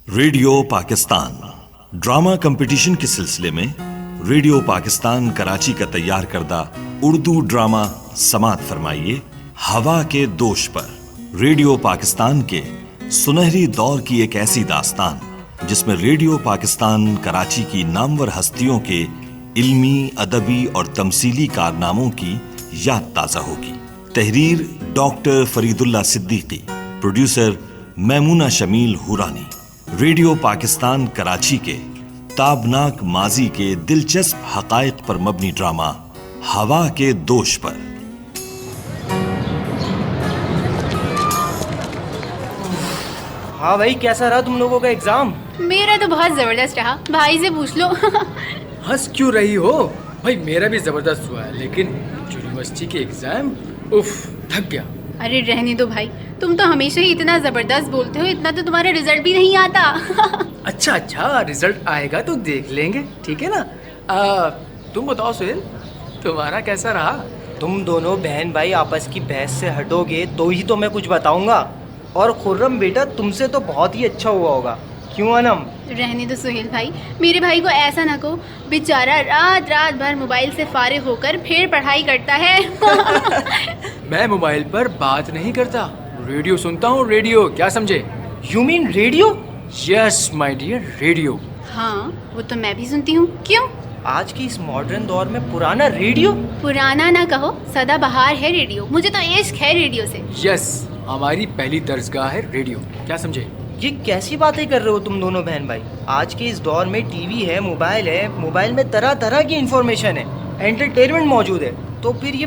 Radio Pakistan drama competition کے سلسلے میں ریڈیو پاکستان کراچی کا تیار کردہ اردو ڈرامہ سماعت فرمائیے ہوا کے دوش پر۔ ریڈیو پاکستان کے سنہری دور کی ایک ایسی داستان جس میں ریڈیو پاکستان کراچی کی نامور ہستیوں کے علمی، ادبی اور تمثیلی کارناموں کی یاد تازہ ہوگی۔ تحریر ڈاکٹر فرید اللہ صدیقی، پروڈیوسر میمونہ شمیل ہورانی۔ ریڈیو پاکستان کراچی کے تابناک ماضی کے دلچسپ حقائق پر مبنی ڈرامہ ہوا کے دوش پر۔ ہاں بھائی، کیسا رہا تم لوگوں کا ایگزام؟ میرا تو بہت زبردست رہا، بھائی سے پوچھ لو۔ ہنس کیوں رہی ہو؟ بھائی میرا بھی زبردست ہوا ہے، لیکن یونیورسٹی کے ایگزام تھک گیا۔ ارے رہنے دو بھائی، تم تو ہمیشہ ہی اتنا زبردست بولتے ہو، اتنا تو تمہارا رزلٹ بھی نہیں آتا۔ اچھا رزلٹ آئے گا تو دیکھ لیں گے، ٹھیک ہے نا؟ تم بتاؤ سہیل، تمہارا کیسا رہا؟ تم دونوں بہن بھائی آپس کی بحث سے ہٹو گے تو ہی تو میں کچھ بتاؤں گا۔ اور خرم بیٹا، تم سے تو بہت ہی اچھا ہوا ہوگا، کیوں انم؟ رہنے دو سہیل بھائی، میرے بھائی کو ایسا نہ کہو، بیچارہ رات بھر موبائل سے فارغ ہو کر پھر پڑھائی کرتا ہے۔ میں موبائل پر بات نہیں کرتا، ریڈیو سنتا ہوں، ریڈیو، کیا سمجھے؟ You mean radio? Yes my dear, radio. ہاں وہ تو میں بھی سنتی ہوں، کیوں؟ آج کی اس ماڈرن دور میں پرانا ریڈیو؟ پرانا نہ کہو، سدا بہار ہے ریڈیو، مجھے تو عشق ہے ریڈیو سے۔ یس، ہماری پہلی درسگاہ ہے ریڈیو، کیا سمجھے؟ یہ کیسی باتیں کر رہے ہو تم دونوں بہن بھائی؟ آج کے اس دور میں ٹی وی ہے، موبائل میں طرح طرح کی انفارمیشن ہے، انٹرٹینمنٹ موجود ہے، تو پھر یہ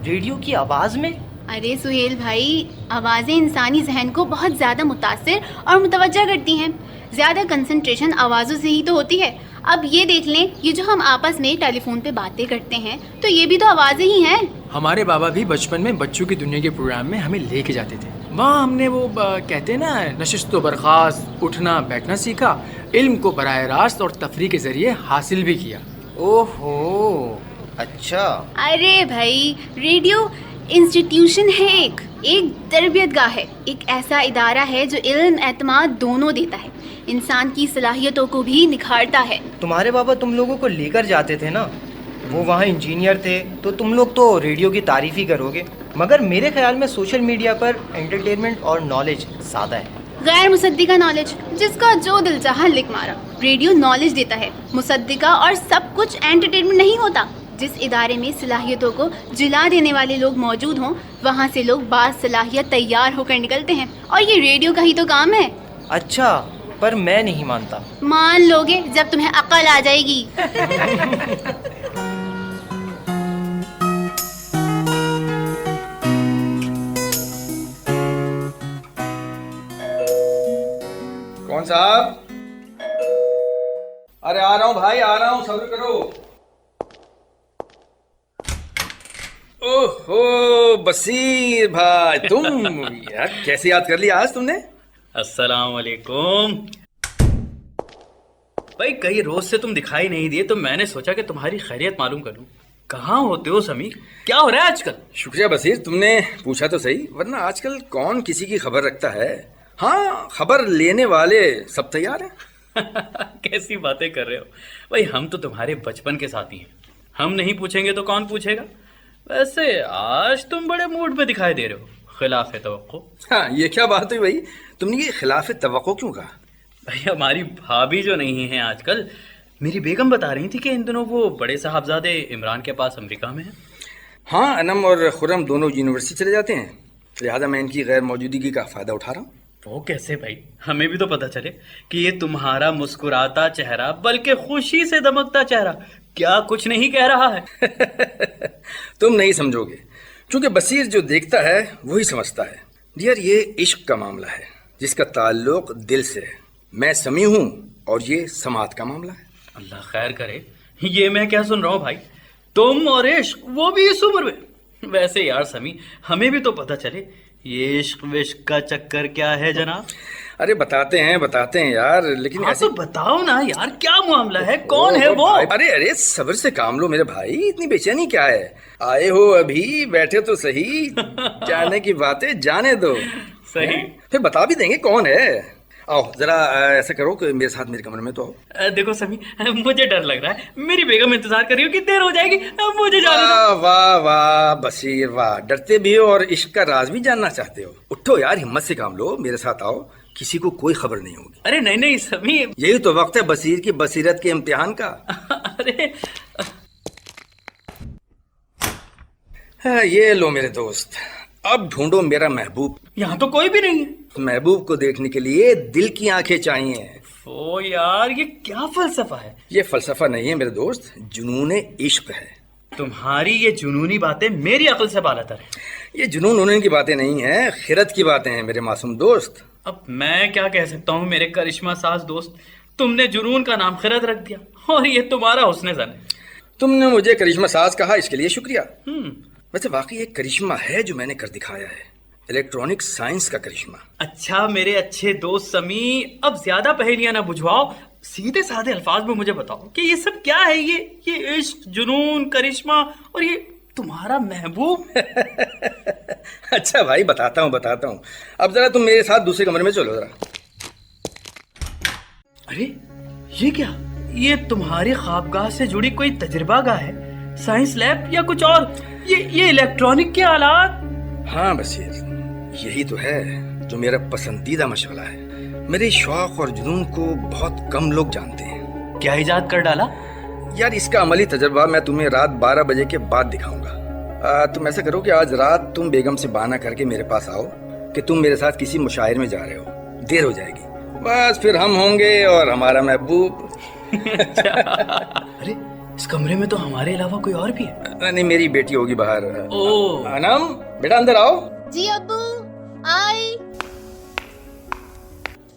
ریڈیو کی آواز میں؟ ارے سہیل بھائی، آوازیں انسانی ذہن کو بہت زیادہ متاثر اور متوجہ کرتی ہیں، زیادہ کنسنٹریشن آوازوں سے ہی تو ہوتی ہے۔ اب یہ دیکھ لیں، یہ جو ہم آپس میں ٹیلی فون پہ باتیں کرتے ہیں تو یہ بھی تو آوازیں ہی ہیں۔ ہمارے بابا بھی بچپن میں بچوں کی دنیا کے پروگرام میں ہمیں لے کے جاتے تھے، وہاں ہم نے وہ کہتے ہیں نا، نشست و برخاست، اٹھنا بیٹھنا سیکھا، علم کو براہ راست اور تفریح کے ذریعے حاصل بھی کیا۔ اوہو، اچھا۔ ارے بھائی، ریڈیو انسٹیٹیوشن ہے، ایک تربیت گاہ ہے، ایک ایسا ادارہ ہے جو علم اعتماد دونوں دیتا ہے، انسان کی صلاحیتوں کو بھی نکھارتا ہے۔ تمہارے بابا تم لوگوں کو لے کر جاتے تھے نا، وہ وہاں انجینئر تھے، تو تم لوگ تو ریڈیو کی تعریف ہی کرو گے، مگر میرے خیال میں سوشل میڈیا پر انٹرٹینمنٹ اور نالج زیادہ ہے۔ غیر مصدقہ نالج، جس کا جو دل چاہا لکھ مارا۔ ریڈیو نالج دیتا ہے، مصدقہ اور سب کچھ انٹرٹینمنٹ نہیں ہوتا۔ جس ادارے میں صلاحیتوں کو جلا دینے والے لوگ موجود ہوں، وہاں سے لوگ باز صلاحیت تیار ہو کر نکلتے ہیں، اور یہ ریڈیو کا ہی تو کام ہے۔ اچھا، پر میں نہیں مانتا۔ مان لوگے جب تمہیں عقل آ جائے گی۔ کون صاحب؟ ارے آ رہا ہوں بھائی، آ رہا ہوں، صبر کرو۔ اوہو بصیر بھائی، تم یار کیسے یاد کر لیا آج تم نے؟ السلام علیکم بھائی، کئی روز سے تم دکھائی نہیں دیے تو میں نے سوچا کہ تمہاری خیریت معلوم کروں۔ کہاں ہوتے ہو سمیر؟ کیا ہو رہا ہے آج کل؟ شکریہ بصیر، تم نے پوچھا تو صحیح، ورنہ آج کل کون کسی کی خبر رکھتا ہے؟ ہاں، خبر لینے والے سب تیار ہیں۔ کیسی باتیں کر رہے ہو بھائی، ہم تو تمہارے بچپن کے ساتھی ہیں، ہم نہیں پوچھیں گے تو کون پوچھے گا؟ ویسے آج تم بڑے موڈ پہ دکھائی دے رہے ہو، خلاف توقع۔ ہاں، یہ کیا بات ہوئی بھائی؟ تم نے یہ خلاف توقع کیوں کہا؟ بھائی ہماری بھابھی جو نہیں ہیں آج کل، میری بیگم بتا رہی تھی کہ ان دنوں وہ بڑے صاحبزادے عمران کے پاس امریکہ میں ہیں۔ ہاں، انم اور خرم دونوں یونیورسٹی چلے جاتے ہیں، لہٰذا میں ان کی غیر موجودگی کا فائدہ اٹھا رہا ہوں۔ وہ کیسے بھائی؟ ہمیں بھی تو پتہ چلے کہ یہ تمہارا مسکراتا چہرہ، بلکہ خوشی سے دمکتا چہرہ کیا کچھ نہیں کہہ رہا ہے؟ تم نہیں سمجھو گے، چونکہ بصیر جو دیکھتا ہے وہی سمجھتا ہے۔ ڈیئر، یہ عشق کا معاملہ ہے جس کا تعلق دل سے ہے۔ میں سمیع ہوں اور یہ سماعت کا معاملہ ہے۔ اللہ خیر کرے، یہ میں کیا سن رہا ہوں بھائی؟ تم اور عشق، وہ بھی اس عمر میں؟ ویسے یار سمیع، ہمیں بھی تو پتہ چلے یہ عشق وشق کا چکر کیا ہے جناب؟ ارے بتاتے ہیں یار، لیکن ہاں ایسے تو بتاؤ نا یار، کیا معاملہ ہے؟ کون ہے وہ؟ ارے صبر سے کام لو میرے بھائی، اتنی بے چینی کیا ہے؟ آئے ہو ابھی، بیٹھے تو صحیح، جانے کی باتیں جانے دو۔ صحیح، پھر بتا بھی دیں گے کون ہے۔ आओ जरा ऐसा करो कि मेरे साथ मेरे कमरे में तो आओ। देखो समी, मुझे डर लग रहा है, मेरी बेगम इंतजार कर रही हो कि देर हो जाएगी, मुझे जाने दो। वाह वाह वाह बशीर वाह, डरते भी हो और इश्क का राज भी जानना चाहते हो। उठो यार, हिम्मत से काम लो, मेरे साथ आओ, किसी को कोई खबर नहीं होगी। अरे नहीं नहीं समी। यही तो वक्त है बशीर की बसीरत के इम्तिहान का। अरे ये लो मेरे दोस्त, अब ढूंढो मेरा महबूब। यहाँ तो कोई भी नहीं है। महबूब को देखने के लिए दिल की आंखें चाहिए। ओ यार, ये क्या फलसफा है? ये फलसफा नहीं है मेरे दोस्त, जुनून इश्क है। तुम्हारी ये जुनूनी बातें मेरी अकल से बालातर है। ये जुनून उनून की बातें नहीं है, खिरत की बातें हैं मेरे मासूम दोस्त। अब मैं क्या कह सकता हूँ मेरे करिश्मा साज दोस्त, तुमने जुनून का नाम खिरत रख दिया और ये तुम्हारा हुस्न ज़न है। तुमने मुझे करिश्मा साज कहा, इसके लिए शुक्रिया। वैसे वाकई एक करिश्मा है जो मैंने कर दिखाया है, इलेक्ट्रॉनिक साइंस का करिश्मा। अच्छा मेरे अच्छे दोस्त समी, अब ज्यादा पहेलियां ना बुझवाओ, सीधे साधे अल्फाज में मुझे बताओ कि ये सब क्या है? ये इश्क, जुनून, करिश्मा और ये तुम्हारा महबूब। अच्छा भाई, बताता हूँ। अब जरा तुम मेरे साथ दूसरे कमरे में चलो जरा। अरे ये क्या? ये तुम्हारी ख्वाबगाह से जुड़ी कोई तजुर्बागाह है, साइंस लैब या कुछ और? ये इलेक्ट्रॉनिक के आलात? हाँ बशीर, यही तो है जो मेरा पसंदीदा मशगला है। मेरे शौक और जुनून को बहुत कम लोग जानते हैं। क्या इजाद कर डाला? यार इसका अमली तजर्बा मैं तुम्हें रात 12 बजे के बाद दिखाऊंगा। तुम ऐसा करो कि आज रात तुम बेगम से बहाना करके मेरे पास आओ कि तुम मेरे साथ किसी मुशायरे में जा रहे हो, देर हो जाएगी, बस फिर हम होंगे और हमारा महबूब। अच्छा। अरे इस कमरे में तो हमारे अलावा कोई और भी है? नहीं, मेरी बेटी होगी बाहर। ओ अनम, बेटा अंदर आओ। जी अब्बू, आई।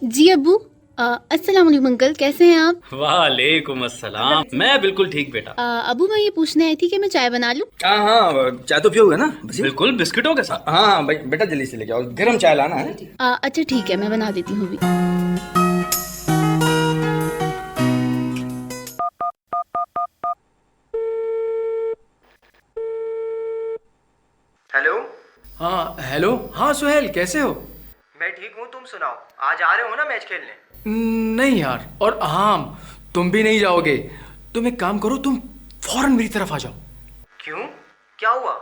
जी अब्बू, अस्सलाम वालेकुम अंकल, कैसे हैं आप? वालेकुम अस्सलाम, मैं बिल्कुल ठीक बेटा। अब्बू मैं ये पूछने आई थी कि मैं चाय बना लूं? हाँ, चाय तो पियोगे ना बशीर? बिल्कुल, बिस्किटों के साथ। हाँ भाई, बेटा जल्दी से लेके आओ, गरम चाय लाना है। अच्छा ठीक है, मैं बना देती हूँ अभी। हेलो। हाँ हेलो, हाँ सुहेल, कैसे हो? मैं ठीक हूँ, तुम सुनाओ, आज आ रहे हो ना मैच खेलने? नहीं यार, और हाँ तुम भी नहीं जाओगे। तुम एक काम करो, तुम फौरन मेरी तरफ आ जाओ। क्यों, क्या हुआ?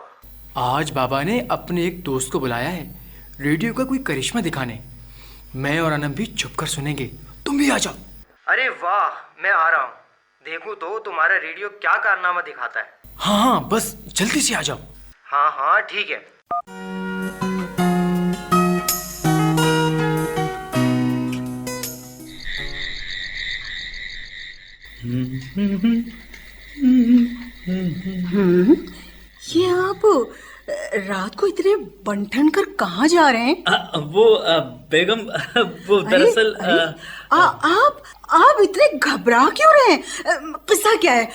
आज बाबा ने अपने एक दोस्त को बुलाया है रेडियो का कोई करिश्मा दिखाने। मैं और अनम भी छुप कर सुनेंगे, तुम भी आ जाओ। अरे वाह, मैं आ रहा हूँ, देखूँ तो तुम्हारा रेडियो क्या कारनामा दिखाता है। हाँ बस जल्दी से आ जाओ। हाँ ठीक है। ये आप रात को इतने बंठन कर कहाँ जा रहे हैं? बेगम, वो दरअसल आप इतने घबरा क्यों रहे हैं? किस्सा क्या है?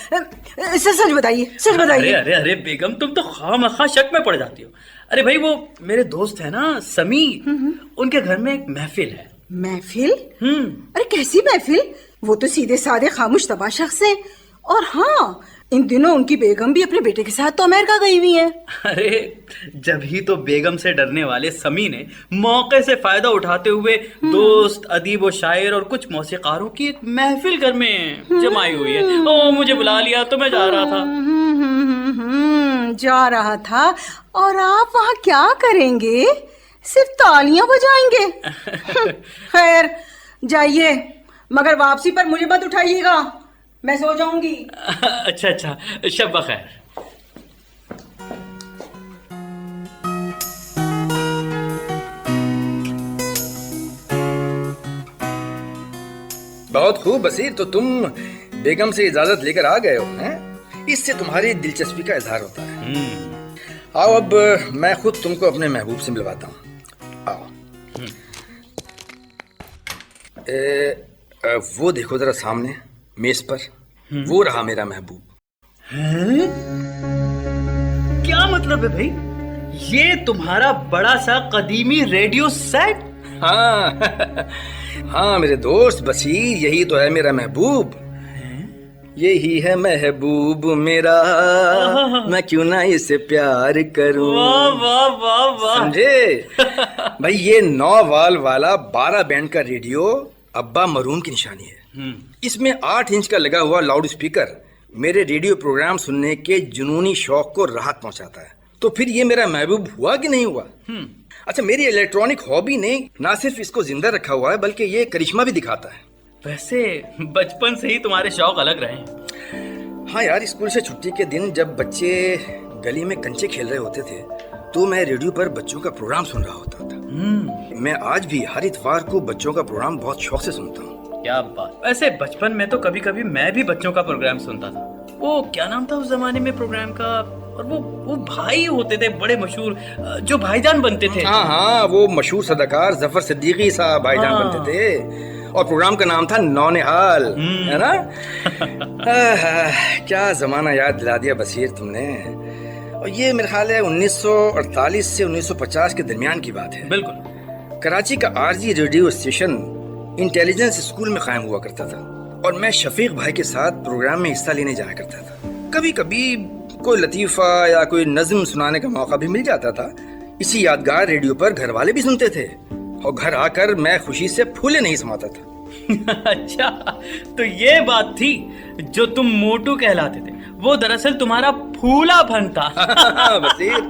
सच बताइए, सच बताइए। अरे बेगम, तुम तो खामखा शक में पड़ जाती हो। अरे भाई, वो मेरे दोस्त है ना समी, उनके घर में एक महफिल है। महफिल? अरे कैसी महफिल? वो तो सीधे साधे खामोश तबा शख्स है। और हाँ, इन दिनों उनकी बेगम भी अपने बेटे के साथ तो अमेरिका गई हुई है। अरे जब ही तो बेगम से डरने वाले समी ने मौके से फायदा उठाते हुए दोस्त, अदीब और शायर और कुछ मौसीकारों की एक महफिल घर में जमाई हुई है। ओ मुझे बुला लिया तो मैं जा रहा था। जा रहा था, और आप वहाँ क्या करेंगे? सिर्फ तालियां बजाएंगे? खैर जाइए, मगर वापसी पर मुझे मत उठाइएगा, मैं सो जाऊंगी। अच्छा, शब बखैर। बहुत खूब बशीर, तो तुम बेगम से इजाजत लेकर आ गए हो, हैं? इससे तुम्हारी दिलचस्पी का इजहार होता है। आओ, अब मैं खुद तुमको अपने महबूब से मिलवाता हूँ। आओ। वो देखो जरा सामने मेज पर, वो रहा मेरा महबूब। क्या मतलब है भाई? ये तुम्हारा बड़ा सा कदीमी रेडियो सेट? हाँ मेरे दोस्त बशीर, यही तो है मेरा महबूब। यही है महबूब मेरा, मैं क्यों ना इसे प्यार करूं। वाह वाह वाह वाह, समझे? بھائی یہ 9 وال والا 12 بینڈ کا ریڈیو ابا مرحوم کی نشانی ہے. اس میں 8 انچ کا لگا ہوا لاؤڈ اسپیکر میرے ریڈیو پروگرام سننے کے جنونی شوق کو راحت پہنچاتا ہے. تو پھر یہ میرا محبوب ہوا کہ نہیں ہوا؟ اچھا، میری الیکٹرانک ہابی نے نہ صرف اس کو زندہ رکھا ہوا ہے بلکہ یہ کرشمہ بھی دکھاتا ہے. ویسے بچپن سے ہی تمہارے شوق الگ رہے ہیں. ہاں یار، اسکول سے چھٹی کے دن جب بچے گلی میں کنچے کھیل رہے ہوتے تھے تو میں ریڈیو پر بچوں کا پروگرام سن رہا ہوتا تھا. میں آج بھی ہر اتوار کو بچوں کا پروگرام بہت شوق سے سنتا ہوں. کیا بات. ویسے بچپن میں تو کبھی کبھی میں بھی بچوں کا پروگرام سنتا تھا. وہ کیا نام تھا اس زمانے میں پروگرام کا؟ اور وہ بھائی ہوتے تھے بڑے مشہور جو بھائی جان بنتے تھے. ہاں، وہ مشہور صداکار ظفر صدیقی صاحب بھائی جان بنتے تھے. اور پروگرام کا نام تھا نونہال، ہے نا؟ کیا زمانہ یاد دلا دیا بصیر تم نے. اور یہ میرا خیال ہے 1948 سے 1950 کے درمیان کی بات ہے. بالکل. کراچی کا عارضی ریڈیو اسٹیشن انٹیلیجنس اسکول میں قائم ہوا کرتا تھا اور میں شفیق بھائی کے ساتھ پروگرام میں حصہ لینے جایا کرتا تھا. کبھی کبھی کوئی لطیفہ یا کوئی نظم سنانے کا موقع بھی مل جاتا تھا. اسی یادگار ریڈیو پر گھر والے بھی سنتے تھے اور گھر آ کر میں خوشی سے پھولے نہیں سماتا تھا. اچھا، تو یہ بات تھی جو تم موٹو کہلاتے تھے. وہ دراصل تمہارا پھولا پن تھا. بصیر،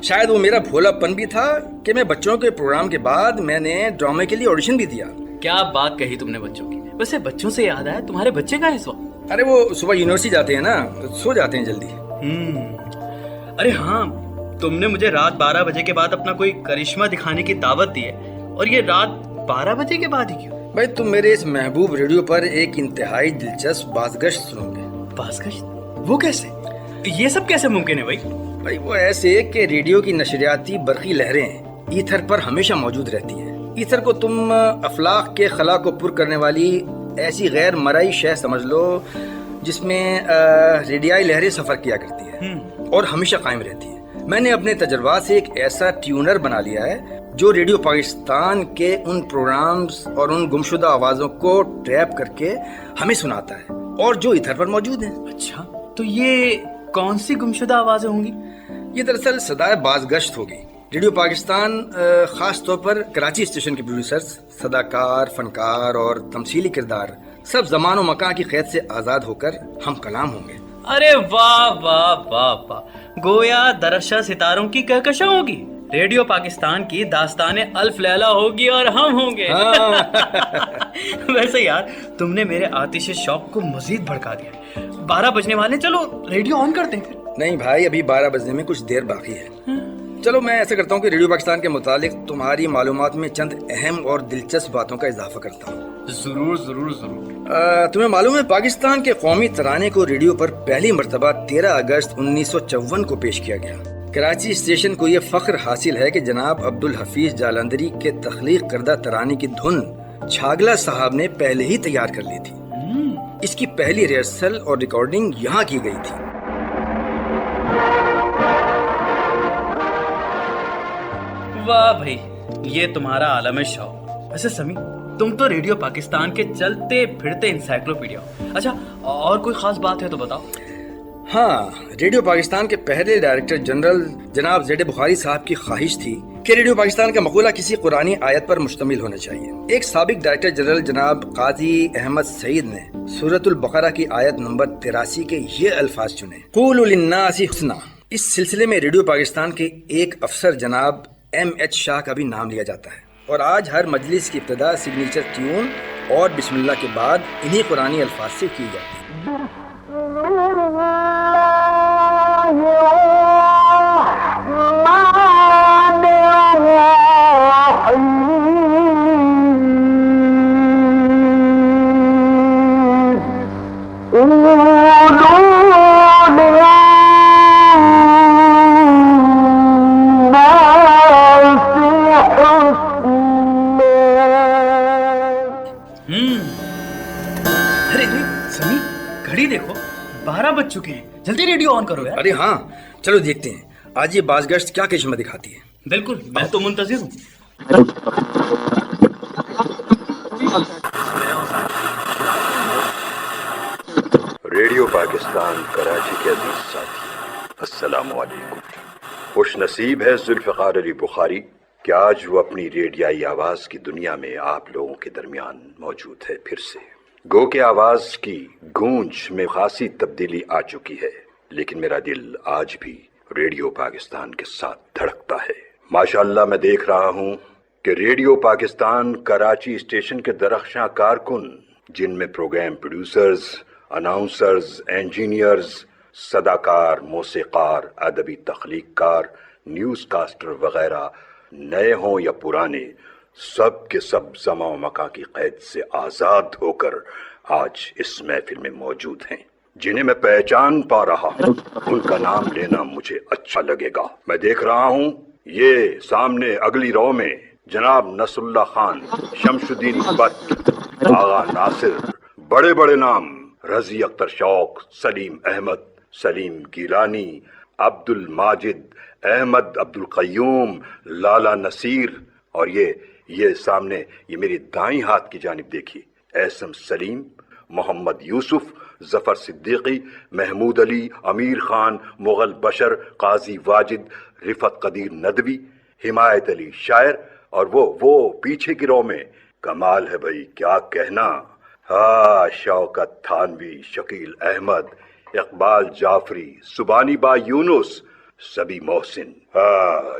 شاید وہ میرا بھولا پن بھی تھا کہ میں بچوں کے پروگرام کے بعد میں نے ڈرامے کے لیے آڈیشن بھی دیا. کیا بات کہی تم نے بچوں کی. ویسے بچوں سے یاد آیا، تمہارے بچے کا ہے اس وقت؟ ارے وہ صبح یونیورسٹی جاتے ہیں نا، سو جاتے ہیں جلدی. ارے ہاں، تم نے مجھے رات 12 بجے کے بعد اپنا کوئی کرشمہ دکھانے کی دعوت دی ہے، اور یہ رات 12 بجے کے بعد ہی کیوں؟ بھائی تم میرے اس محبوب ریڈیو پر ایک انتہائی دلچسپ بازگشت سنو گے. بازگشت؟ وہ کیسے؟ یہ سب کیسے ممکن ہے بھائی وہ ایسے کہ ریڈیو کی نشریاتی برقی لہریں ایتھر پر ہمیشہ موجود رہتی ہیں. ایتھر کو تم افلاق کے خلا کو پر کرنے والی ایسی غیر مرئی شے سمجھ لو جس میں ریڈیائی لہریں سفر کیا کرتی ہیں اور ہمیشہ قائم رہتی ہیں. میں نے اپنے تجربات سے ایک ایسا ٹیونر بنا لیا ہے جو ریڈیو پاکستان کے ان پروگرامز اور ان گمشدہ آوازوں کو ٹریپ کر کے ہمیں سناتا ہے اور جو ایتھر پر موجود ہیں. اچھا، تو یہ کون سی گمشدہ آوازیں ہوں گی؟ یہ دراصل صدائے بازگشت ہوگی. ریڈیو پاکستان خاص طور پر کراچی اسٹیشن کے پروڈیوسرز، صداکار، فنکار اور تمثیلی کردار سب زمان و مکان کی قید سے آزاد ہو کر ہم کلام ہوں گے. ارے واہ واہ واہ واہ، گویا درشہ ستاروں کی کہکشاں ہوگی. ریڈیو پاکستان کی داستان الف لیلہ ہوگی اور ہم ہوں گے. ویسے یار، تم نے میرے آتش شوق کو مزید بھڑکا دیا. 12 بجنے والے، چلو ریڈیو آن کرتے ہیں. نہیں بھائی، ابھی 12 بجنے میں کچھ دیر باقی ہے. چلو میں ایسا کرتا ہوں کہ ریڈیو پاکستان کے متعلق تمہاری معلومات میں چند اہم اور دلچسپ باتوں کا اضافہ کرتا ہوں. ضرور ضرور ضرور. تمہیں معلوم ہے پاکستان کے قومی ترانے کو ریڈیو پر پہلی مرتبہ 13 اگست 1954 کو پیش کیا گیا. کراچی اسٹیشن کو یہ فخر حاصل ہے کہ جناب عبدالحفیظ جالندری کے تخلیق کردہ ترانے کی دھن چھاگلا صاحب نے پہلے ہی تیار کر لی تھی. اس کی پہلی ریہرسل اور ریکارڈنگ یہاں کی گئی تھی. واہ بھائی، یہ تمہارا عالم شوق. ویسے سمی، تم تو ریڈیو پاکستان کے چلتے پھرتے انسائکلوپیڈیا ہو. اچھا، اور کوئی خاص بات ہے تو بتاؤ. ہاں، ریڈیو پاکستان کے پہلے ڈائریکٹر جنرل جناب زید بخاری صاحب کی خواہش تھی کہ ریڈیو پاکستان کا مقولہ کسی قرآنی آیت پر مشتمل ہونا چاہیے. ایک سابق ڈائریکٹر جنرل جناب قاضی احمد سعید نے سورۃ البقرہ کی آیت نمبر 83 کے یہ الفاظ چنے: قولوا للناس حسنا. اس سلسلے میں ریڈیو پاکستان کے ایک افسر جناب M.H. شاہ کا بھی نام لیا جاتا ہے، اور آج ہر مجلس کی ابتدا سگنیچر ٹیون اور بسم اللہ کے بعد انہی قرآنی الفاظ سے کی جاتی ہے. گھڑی دیکھو، 12 بج چکے ہیں. جلدی ریڈیو آن کرو یار. ارے ہاں، چلو دیکھتے ہیں آج یہ بازگشت کیا کرشمہ دکھاتی ہے. بالکل، میں تو منتظر ہوں. ریڈیو پاکستان کراچی کے عزیز ساتھی، السلام علیکم. خوش نصیب ہے ذوالفقار علی بخاری کہ آج وہ اپنی ریڈیائی آواز کی دنیا میں آپ لوگوں کے درمیان موجود ہے پھر سے. گو کہ آواز کی گونج میں خاصی تبدیلی آ چکی ہے، لیکن میرا دل آج بھی ریڈیو پاکستان کے ساتھ دھڑکتا ہے. ماشاءاللہ میں دیکھ رہا ہوں کہ ریڈیو پاکستان کراچی اسٹیشن کے درخشاں کارکن، جن میں پروگرام پروڈیوسرز، اناؤنسرز، انجینئرز، صداکار، موسیقار، ادبی تخلیق کار، نیوز کاسٹر وغیرہ نئے ہوں یا پرانے، سب کے سب زمان و مکان کی قید سے آزاد ہو کر آج اس محفل میں موجود ہیں. جنہیں میں پہچان پا رہا ہوں ان کا نام لینا مجھے اچھا لگے گا. میں دیکھ رہا ہوں یہ سامنے اگلی رو میں جناب نصر اللہ خان، شمس الدین بٹ، آغا ناصر، بڑے بڑے نام رضی اختر شوق، سلیم احمد، سلیم گیلانی، عبد الماجد، احمد عبد القیوم، لالا نصیر، اور یہ سامنے یہ میری دائیں ہاتھ کی جانب دیکھیے، احسن سلیم، محمد یوسف، ظفر صدیقی، محمود علی، امیر خان، مغل بشر، قاضی واجد، رفت قدیر ندوی، حمایت علی شاعر، اور وہ پیچھے کی رو میں کمال ہے بھائی، کیا کہنا، ہاں شوکت تھانوی، شکیل احمد، اقبال جعفری، سبحانی با یونس، سبی محسن،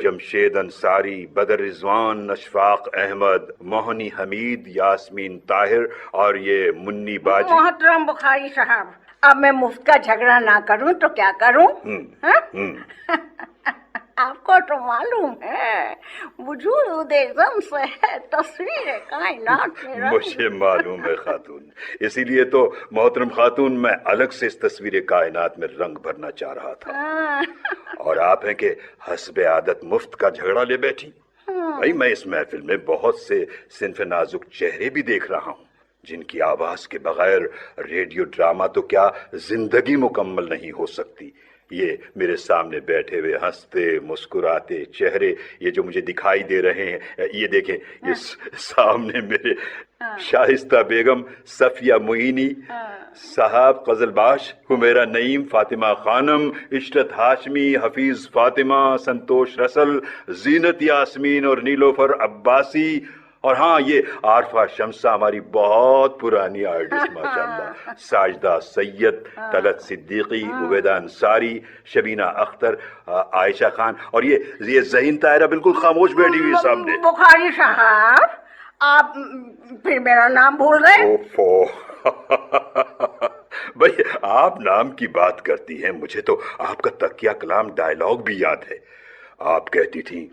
جمشید انصاری، بدر رضوان، اشفاق احمد، موہنی حمید، یاسمین طاہر، اور یہ منی باجی. محترم بخاری صاحب، اب میں مفت کا جھگڑا نہ کروں تو کیا کروں؟ آپ کو تو معلوم ہے وجود اعظم سے ہے تصویر کائنات میں. مجھے معلوم ہے خاتون، اسی لیے تو محترم خاتون میں الگ سے اس تصویر کائنات میں رنگ بھرنا چاہ رہا تھا، اور آپ ہیں کہ حسب عادت مفت کا جھگڑا لے بیٹھی. بھائی میں اس محفل میں بہت سے صنف نازک چہرے بھی دیکھ رہا ہوں جن کی آواز کے بغیر ریڈیو ڈرامہ تو کیا زندگی مکمل نہیں ہو سکتی. یہ میرے سامنے بیٹھے ہوئے ہنستے مسکراتے چہرے، یہ جو مجھے دکھائی دے رہے ہیں، یہ دیکھیں، یہ سامنے میرے شائستہ بیگم، صفیہ معینی، صاحب غزل باش، حمیرہ نعیم، فاطمہ خانم، عشرت ہاشمی، حفیظ فاطمہ، سنتوش رسل، زینت یاسمین اور نیلوفر عباسی، اور ہاں یہ عارفہ شمسہ، ہماری بہت پرانی آرٹسٹ ماشاءاللہ، ساجدہ سید، طلعت صدیقی، عبیدہ انصاری، شبینہ اختر، عائشہ خان، اور یہ ذہین طاہرہ بالکل خاموش بیٹھی ہوئی سامنے. بخاری صاحب آپ پھر میرا نام بھول گئے. بھائی آپ نام کی بات کرتی ہیں، مجھے تو آپ کا تکیہ کلام ڈائیلاگ بھی یاد ہے. آپ کہتی تھیں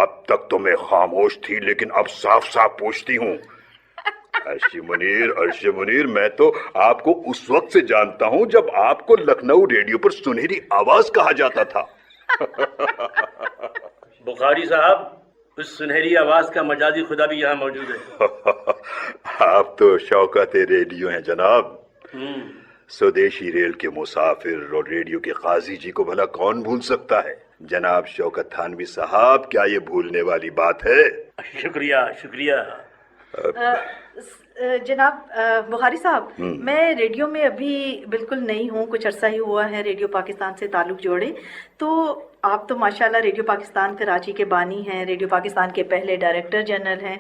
اب تک تو میں خاموش تھی لیکن اب صاف صاف پوچھتی ہوں. عرش منیر، میں تو آپ کو اس وقت سے جانتا ہوں جب آپ کو لکھنؤ ریڈیو پر سنہری آواز کہا جاتا تھا. بخاری صاحب، اس سنہری آواز کا مجازی خدا بھی یہاں موجود ہے. آپ تو شوکت ریڈیو ہیں جناب. سودیشی ریل کے مسافر اور ریڈیو کے قاضی جی کو بھلا کون بھول سکتا ہے؟ جناب شوکت تھانوی صاحب، کیا یہ بھولنے والی بات ہے؟ شکریہ شکریہ. جناب بخاری صاحب، میں ریڈیو میں ابھی بالکل نئی ہوں، کچھ عرصہ ہی ہوا ہے ریڈیو پاکستان سے تعلق جوڑے. تو آپ تو ماشاءاللہ ریڈیو پاکستان کراچی کے بانی ہیں، ریڈیو پاکستان کے پہلے ڈائریکٹر جنرل ہیں،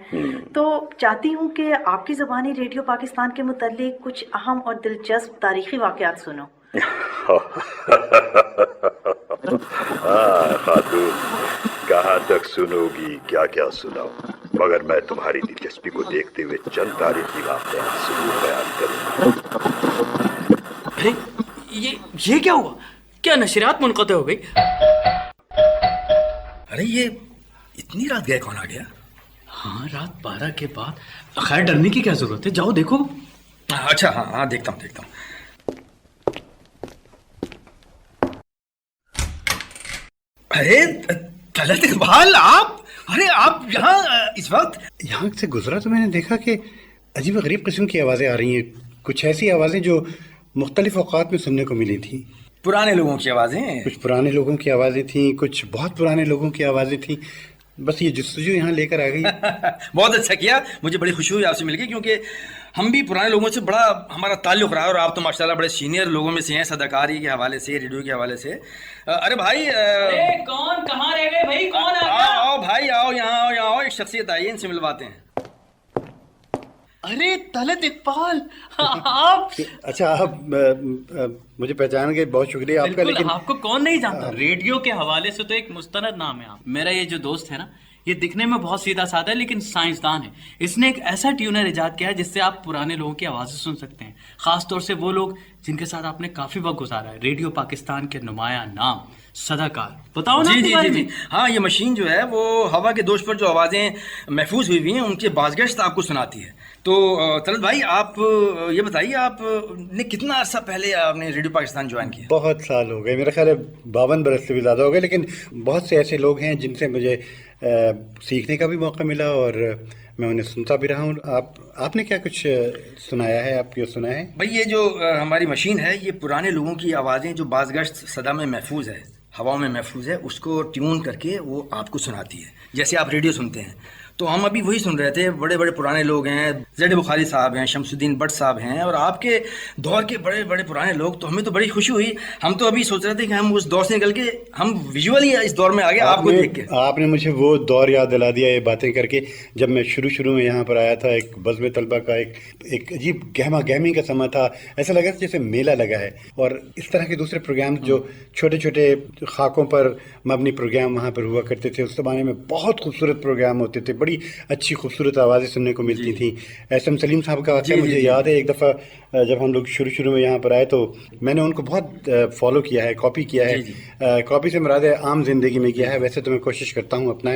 تو چاہتی ہوں کہ آپ کی زبانی ریڈیو پاکستان کے متعلق کچھ اہم اور دلچسپ تاریخی واقعات سنو. خاتون، کہاں تک سنو گی، کیا کیا سناؤ، مگر میں تمہاری دلچسپی کو دیکھتے ہوئے چند تاریخی واقعات ضرور بیان کروں. ارے یہ کیا ہوا؟ کیا نشریات منقطع ہو گئی؟ ارے یہ اتنی رات گئے کون آ گیا؟ ہاں رات 12 کے بعد. خیر ڈرنے کی کیا ضرورت ہے، جاؤ دیکھو. اچھا ہاں دیکھتا ہوں. ارے طلعت اقبال، آپ یہاں اس وقت؟ یہاں سے گزرا تو میں نے دیکھا کہ عجیب و غریب قسم کی آوازیں آ رہی ہیں، کچھ ایسی آوازیں جو مختلف اوقات میں سننے کو ملی تھی. پرانے لوگوں کی آوازیں؟ کچھ پرانے لوگوں کی آوازیں تھیں، کچھ بہت پرانے لوگوں کی آوازیں تھیں. بس یہ جستجو یہاں لے کر آ گئی. بہت اچھا کیا، مجھے بڑی خوشی ہوئی آپ سے مل کے، کیونکہ ہم بھی پرانے لوگوں سے بڑا ہمارا تعلق رہا ہے، اور آپ تو ماشاءاللہ بڑے سینئر لوگوں میں سے ہیں صداکاری کے حوالے سے، ریڈیو کے حوالے سے۔ ارے بھائی کون کہاں رہ گئے بھائی؟ کون آ گیا؟ آؤ بھائی، آؤ یہاں، آؤ یہاں، آؤ، ایک شخصیت آئی ہے، ان سے ملواتے ہیں۔ ارے طلعت اقبال، آپ؟ اچھا، آپ مجھے پہچان گئے، بہت شکریہ آپ کا، لیکن آپ کو کون نہیں جانتا؟ ریڈیو کے حوالے سے تو ایک مستند نام ہے آپ۔ میرا یہ جو دوست ہے نا، یہ دکھنے میں بہت سیدھا سادہ ہے لیکن سائنسدان ہے۔ اس نے ایک ایسا ٹیونر ایجاد کیا ہے جس سے آپ پرانے لوگوں کی آوازیں سن سکتے ہیں، خاص طور سے وہ لوگ جن کے ساتھ آپ نے کافی وقت گزارا ہے۔ ریڈیو پاکستان کے نمایاں نام صداکار، بتاؤ نا جی جی جی، ہاں، یہ مشین جو ہے وہ ہوا کے دوش پر جو آوازیں محفوظ ہوئی ہوئی ہیں ان کے بازگشت آپ کو سناتی ہے۔ تو طلعت بھائی، آپ یہ بتائیے، آپ نے کتنا عرصہ پہلے آپ نے ریڈیو پاکستان جوائن کیا؟ بہت سال ہو گئے، میرا خیال ہے 52 برس سے بھی زیادہ ہو گئے، لیکن بہت سے ایسے لوگ ہیں جن سے مجھے سیکھنے کا بھی موقع ملا اور میں انہیں سنتا بھی رہا ہوں۔ آپ نے کیا کچھ سنایا ہے؟ آپ کیوں سنا ہے؟ بھائی، یہ جو ہماری مشین ہے یہ پرانے لوگوں کی آوازیں جو بازگشت صدا میں محفوظ ہے، ہواؤں میں محفوظ ہے، اس کو ٹیون کر کے وہ آپ کو سناتی ہے، جیسے آپ ریڈیو سنتے ہیں۔ تو ہم ابھی وہی سن رہے تھے، بڑے بڑے پرانے لوگ ہیں، زید بخاری صاحب ہیں، شمس الدین بٹ صاحب ہیں، اور آپ کے دور کے بڑے بڑے پرانے لوگ، تو ہمیں تو بڑی خوشی ہوئی۔ ہم تو ابھی سوچ رہے تھے کہ ہم اس دور سے نکل کے ہم ویژولی اس دور میں آ گئے آپ کو دیکھ کے۔ آپ نے مجھے وہ دور یاد دلا دیا یہ باتیں کر کے، جب میں شروع میں یہاں پر آیا تھا۔ ایک بزم طلبہ کا ایک عجیب گہما گہمی کا سما تھا، ایسا لگا جیسے میلہ لگا ہے، اور اس طرح کے دوسرے پروگرام جو چھوٹے چھوٹے خاکوں پر مبنی پروگرام وہاں پر ہوا کرتے تھے، اس زمانے میں بہت خوبصورت پروگرام ہوتے تھے، بڑی اچھی خوبصورت آوازیں سننے کو ملتی تھیں۔ ایس ایم سلیم صاحب کا واقعہ مجھے یاد ہے، ایک دفعہ جب ہم لوگ شروع میں یہاں پر آئے تو میں نے ان کو بہت فالو کیا ہے، کاپی کیا ہے۔ کاپی سے مراد ہے عام زندگی میں کیا ہے، ویسے تو میں کوشش کرتا ہوں اپنا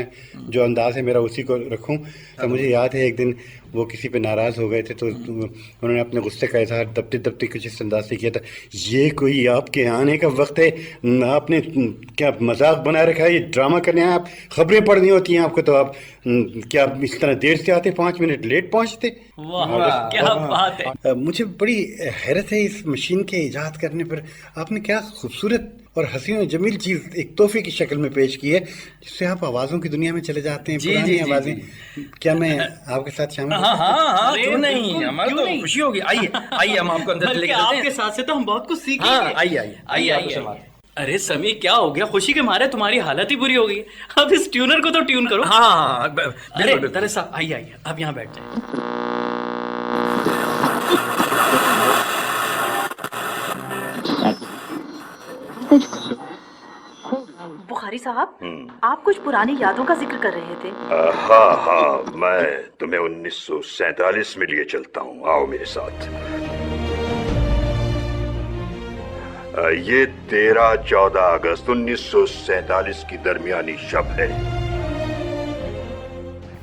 جو انداز ہے میرا اسی کو رکھوں۔ تو مجھے یاد ہے ایک دن وہ کسی پہ ناراض ہو گئے تھے، تو انہوں نے اپنے غصے کا اظہار دبتے کچھ اس انداز سے کیا تھا، یہ کوئی آپ کے آنے کا وقت ہے، آپ نے کیا مذاق بنا رکھا ہے، یہ ڈرامہ کرنے ہیں، آپ خبریں پڑھنی ہوتی ہیں آپ کو، تو آپ کیا اس طرح دیر سے آتے، 5 منٹ لیٹ پہنچتے۔ کیا بات ہے! مجھے بڑی حیرت ہے اس مشین کے ایجاد کرنے پر، آپ نے کیا خوبصورت اور حسین و جمیل چیز ایک تحفے کی شکل میں پیش کی ہے، جس سے آپ آوازوں کی دنیا میں چلے جاتے ہیں، پرانی آوازیں۔ کیا میں آپ کے ساتھ شامل؟ ہاں، کیوں نہیں، ہمارا تو خوشی ہوگی۔ آئیے ہم آپ کو اندر لے کے آپ کے ساتھ سے تو ہم بہت کچھ سیکھیں گے۔ آئیے۔ ارے سمی، کیا ہو گیا؟ خوشی کے مارے تمہاری حالت ہی بری ہو گئی ہے، اب اس ٹیونر کو تو ٹیون کرو۔ ہاں، طلعت صاحب آئیے، اب یہاں بیٹھ جائیں۔ بخاری صاحب، آپ کچھ پرانی یادوں کا ذکر کر رہے تھے۔ ہاں، میں تمہیں 1947 میں لیے چلتا ہوں، آؤ میرے ساتھ۔ یہ 13-14 اگست 1947 کی درمیانی شب ہے۔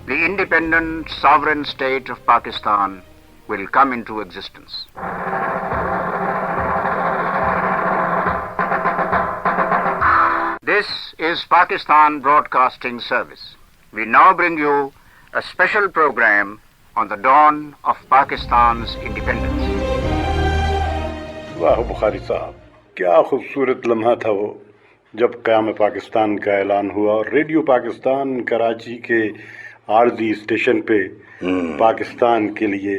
The independent sovereign state of Pakistan will come into existence. This is Pakistan Broadcasting Service. We now bring you a special program on the dawn of Pakistan's independence. واہ بخاری صاحب، کیا خوبصورت لمحہ تھا وہ جب قیام پاکستان کا اعلان ہوا اور ریڈیو پاکستان کراچی کے عارضی اسٹیشن پہ پاکستان کے لیے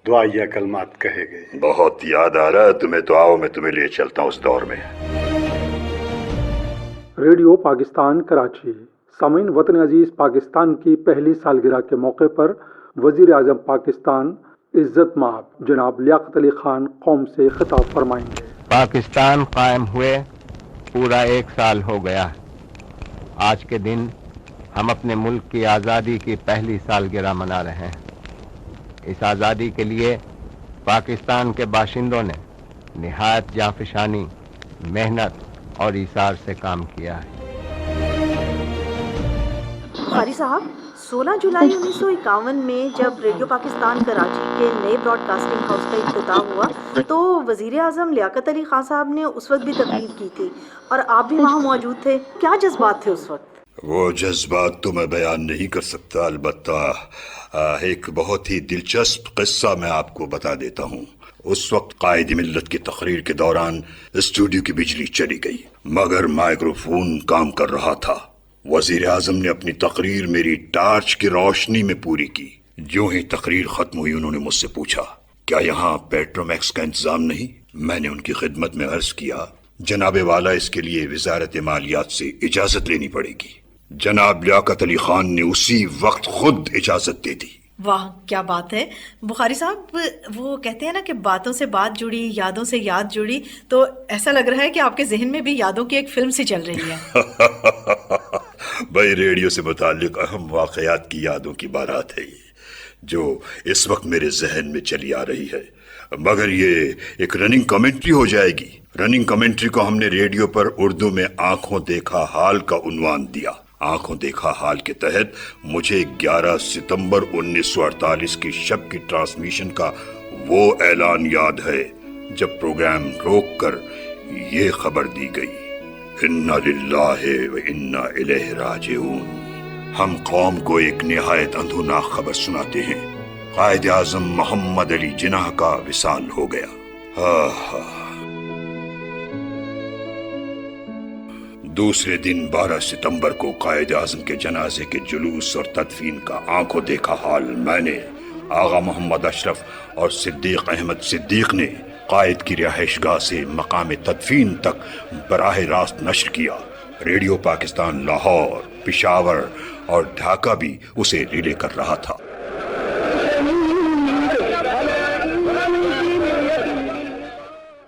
دعائیہ کلمات کہے گئے۔ بہت یاد آ رہا ہے تمہیں، تو آؤ میں تمہیں لیے چلتا ہوں اس دور میں۔ ریڈیو پاکستان کراچی۔ سامعین، وطن عزیز، پاکستان کی پہلی سالگرہ کے موقع پر وزیر اعظم پاکستان عزت مآب جناب لیاقت علی خان قوم سے خطاب فرمائیں گے۔ پاکستان قائم ہوئے پورا 1 سال ہو گیا۔ آج کے دن ہم اپنے ملک کی آزادی کی پہلی سالگرہ منا رہے ہیں۔ اس آزادی کے لیے پاکستان کے باشندوں نے نہایت جانفشانی، محنت اور ایثار سے کام کیا ہے۔ بخاری صاحب، 16 جولائی 1951 میں جب ریڈیو پاکستان کراچی کے نئے براڈ کاسٹنگ ہاؤس کا افتتاح ہوا تو وزیر اعظم لیاقت علی خان صاحب نے اس وقت بھی تقریر کی تھی اور آپ بھی وہاں موجود تھے۔ کیا جذبات تھے اس وقت؟ وہ جذبات تو میں بیان نہیں کر سکتا، البتہ ایک بہت ہی دلچسپ قصہ میں آپ کو بتا دیتا ہوں۔ اس وقت قائد ملت کی تقریر کے دوران اسٹوڈیو کی بجلی چلی گئی، مگر مائکروفون کام کر رہا تھا۔ وزیر اعظم نے اپنی تقریر میری ٹارچ کی روشنی میں پوری کی۔ जो ही तकरीर खत्म हुई उन्होंने मुझसे पूछा, क्या यहाँ पेट्रोमैक्स का इंतजाम नहीं? मैंने उनकी खिदमत में अर्ज किया, जनाबे वाला इसके लिए वजारत मालियात से इजाजत लेनी पड़ेगी। जनाब लियाकत अली खान ने उसी वक्त खुद इजाजत दे दी। वाह क्या बात है बुखारी साहब, वो कहते हैं ना कि बातों से बात जुड़ी, यादों से याद जुड़ी, तो ऐसा लग रहा है कि आपके जहन में भी यादों की एक फिल्म सी चल रही है। भाई रेडियो से मुताल्लिक अहम वाकयात की यादों की बारात है ये, जो इस वक्त मेरे जहन में चली आ रही है। मगर ये एक रनिंग कमेंट्री हो जाएगी। रनिंग कमेंट्री को हमने रेडियो पर उर्दू में आंखों देखा हाल का उन्वान दिया। आंखों देखा हाल के तहत मुझे 11 सितंबर 1948 की शब की ट्रांसमिशन का वो ऐलान याद है जब प्रोग्राम रोककर ये खबर दी गई, इन्ना लिल्लाहि व इन्ना इलैहि राजिऊन। हम कौम को एक निहायत अंधुनाक खबर सुनाते हैं, कायद आजम मोहम्मद अली जिन्नाह का विसाल हो गया। दूसरे दिन 12 सितंबर को कायद आजम के जनाजे के जुलूस और तदफीन का आंखों देखा हाल मैंने, आगा मोहम्मद अशरफ और सिद्दीक अहमद सिद्दीक ने कायद की रिहाइशगाह से मकाम तदफीन तक बराह रास्त नश्र किया। रेडियो पाकिस्तान लाहौर, पिशावर और ढाका भी उसे रिले कर रहा था।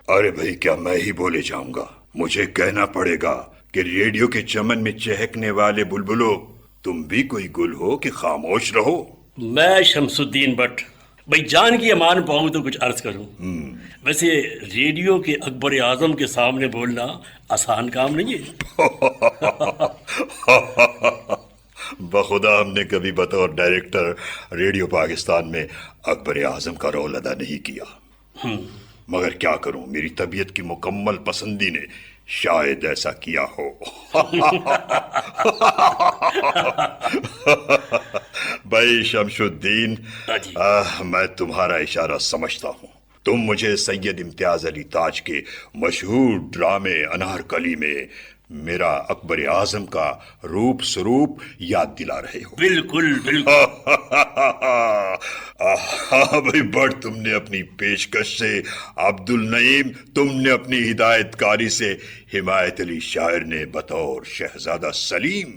अरे भाई क्या मैं ही बोले जाऊंगा, मुझे कहना पड़ेगा कि रेडियो के चमन में चहकने वाले बुलबुलों, तुम भी कोई गुल हो कि खामोश रहो। मैं शमसुद्दीन भट्ट, भाई जान की अमान पाऊं तो कुछ अर्ज करूं। वैसे रेडियो के अकबर आजम के सामने बोलना आसान काम नहीं है। बखुदा हमने कभी बतौर डायरेक्टर रेडियो पाकिस्तान में अकबर आजम का रोल अदा नहीं किया, मगर क्या करूं, मेरी तबीयत की मुकम्मल पसंदी ने शायद ऐसा किया हो। भाई शमशुद्दीन, मैं तुम्हारा इशारा समझता हूँ। तुम मुझे सैयद इम्तियाज अली ताज के मशहूर ड्रामे अनारकली में मेरा अकबर आजम का रूप स्वरूप याद दिला रहे हो। बिल्कुल बिल्कुल। भाई बट तुमने अपनी पेशकश से अब्दुल नईम, तुमने अपनी हिदायतकारी से हिमायत अली शायर ने बतौर शहजादा सलीम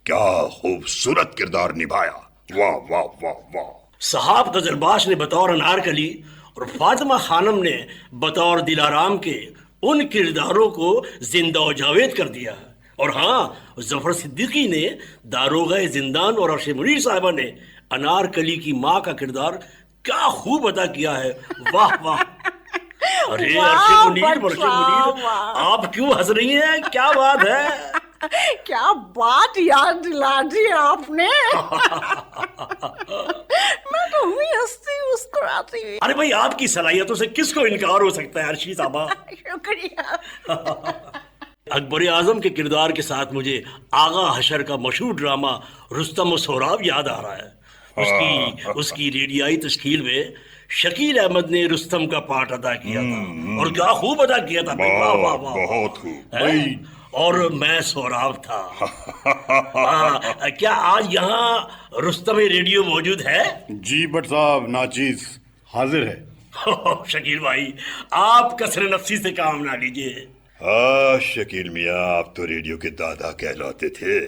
क्या खूबसूरत किरदार निभाया। वाह वाह वाह वाह। साहब गजलबाश ने बतौर अनारकली और फातिमा खानम ने बतौर दिलाराम के उन किरदारों को जिंदा और जावेद कर दिया। और हाँ, जफर सिद्दीकी ने दारोगा जिंदान और अर्श मुनीर साहिबा ने अनारकली की माँ का किरदार क्या खूब अदा किया है। वाह वाह। अरे अर्श मुनीर, आप क्यों हंस रही हैं? क्या बात है? क्या बात याद दिला दी आपने। मैं तो हुई हंसती मुस्कुराती। अरे भाई आपकी सलाहियतों से किसको इनकार हो सकता है अर्शी साहबा। शुक्रिया। अकबर आजम के किरदार के साथ मुझे आगा हशर का मशहूर ड्रामा रुस्तम और सोहराब याद आ रहा है। उसकी रेडियाई तश्कील में शकील अहमद ने रुस्तम का पार्ट अदा किया था और क्या खूब अदा किया था। वाह वाह वाह, बहुत खूब। और मैं सोहराब था। क्या आज यहाँ रुस्तम रेडियो मौजूद है? जी बट साहब, नाचीज हाजिर है। शकील भाई, आप कसर नफसी से काम ना लीजिए। शकील मियाँ, आप तो रेडियो के दादा कहलाते थे।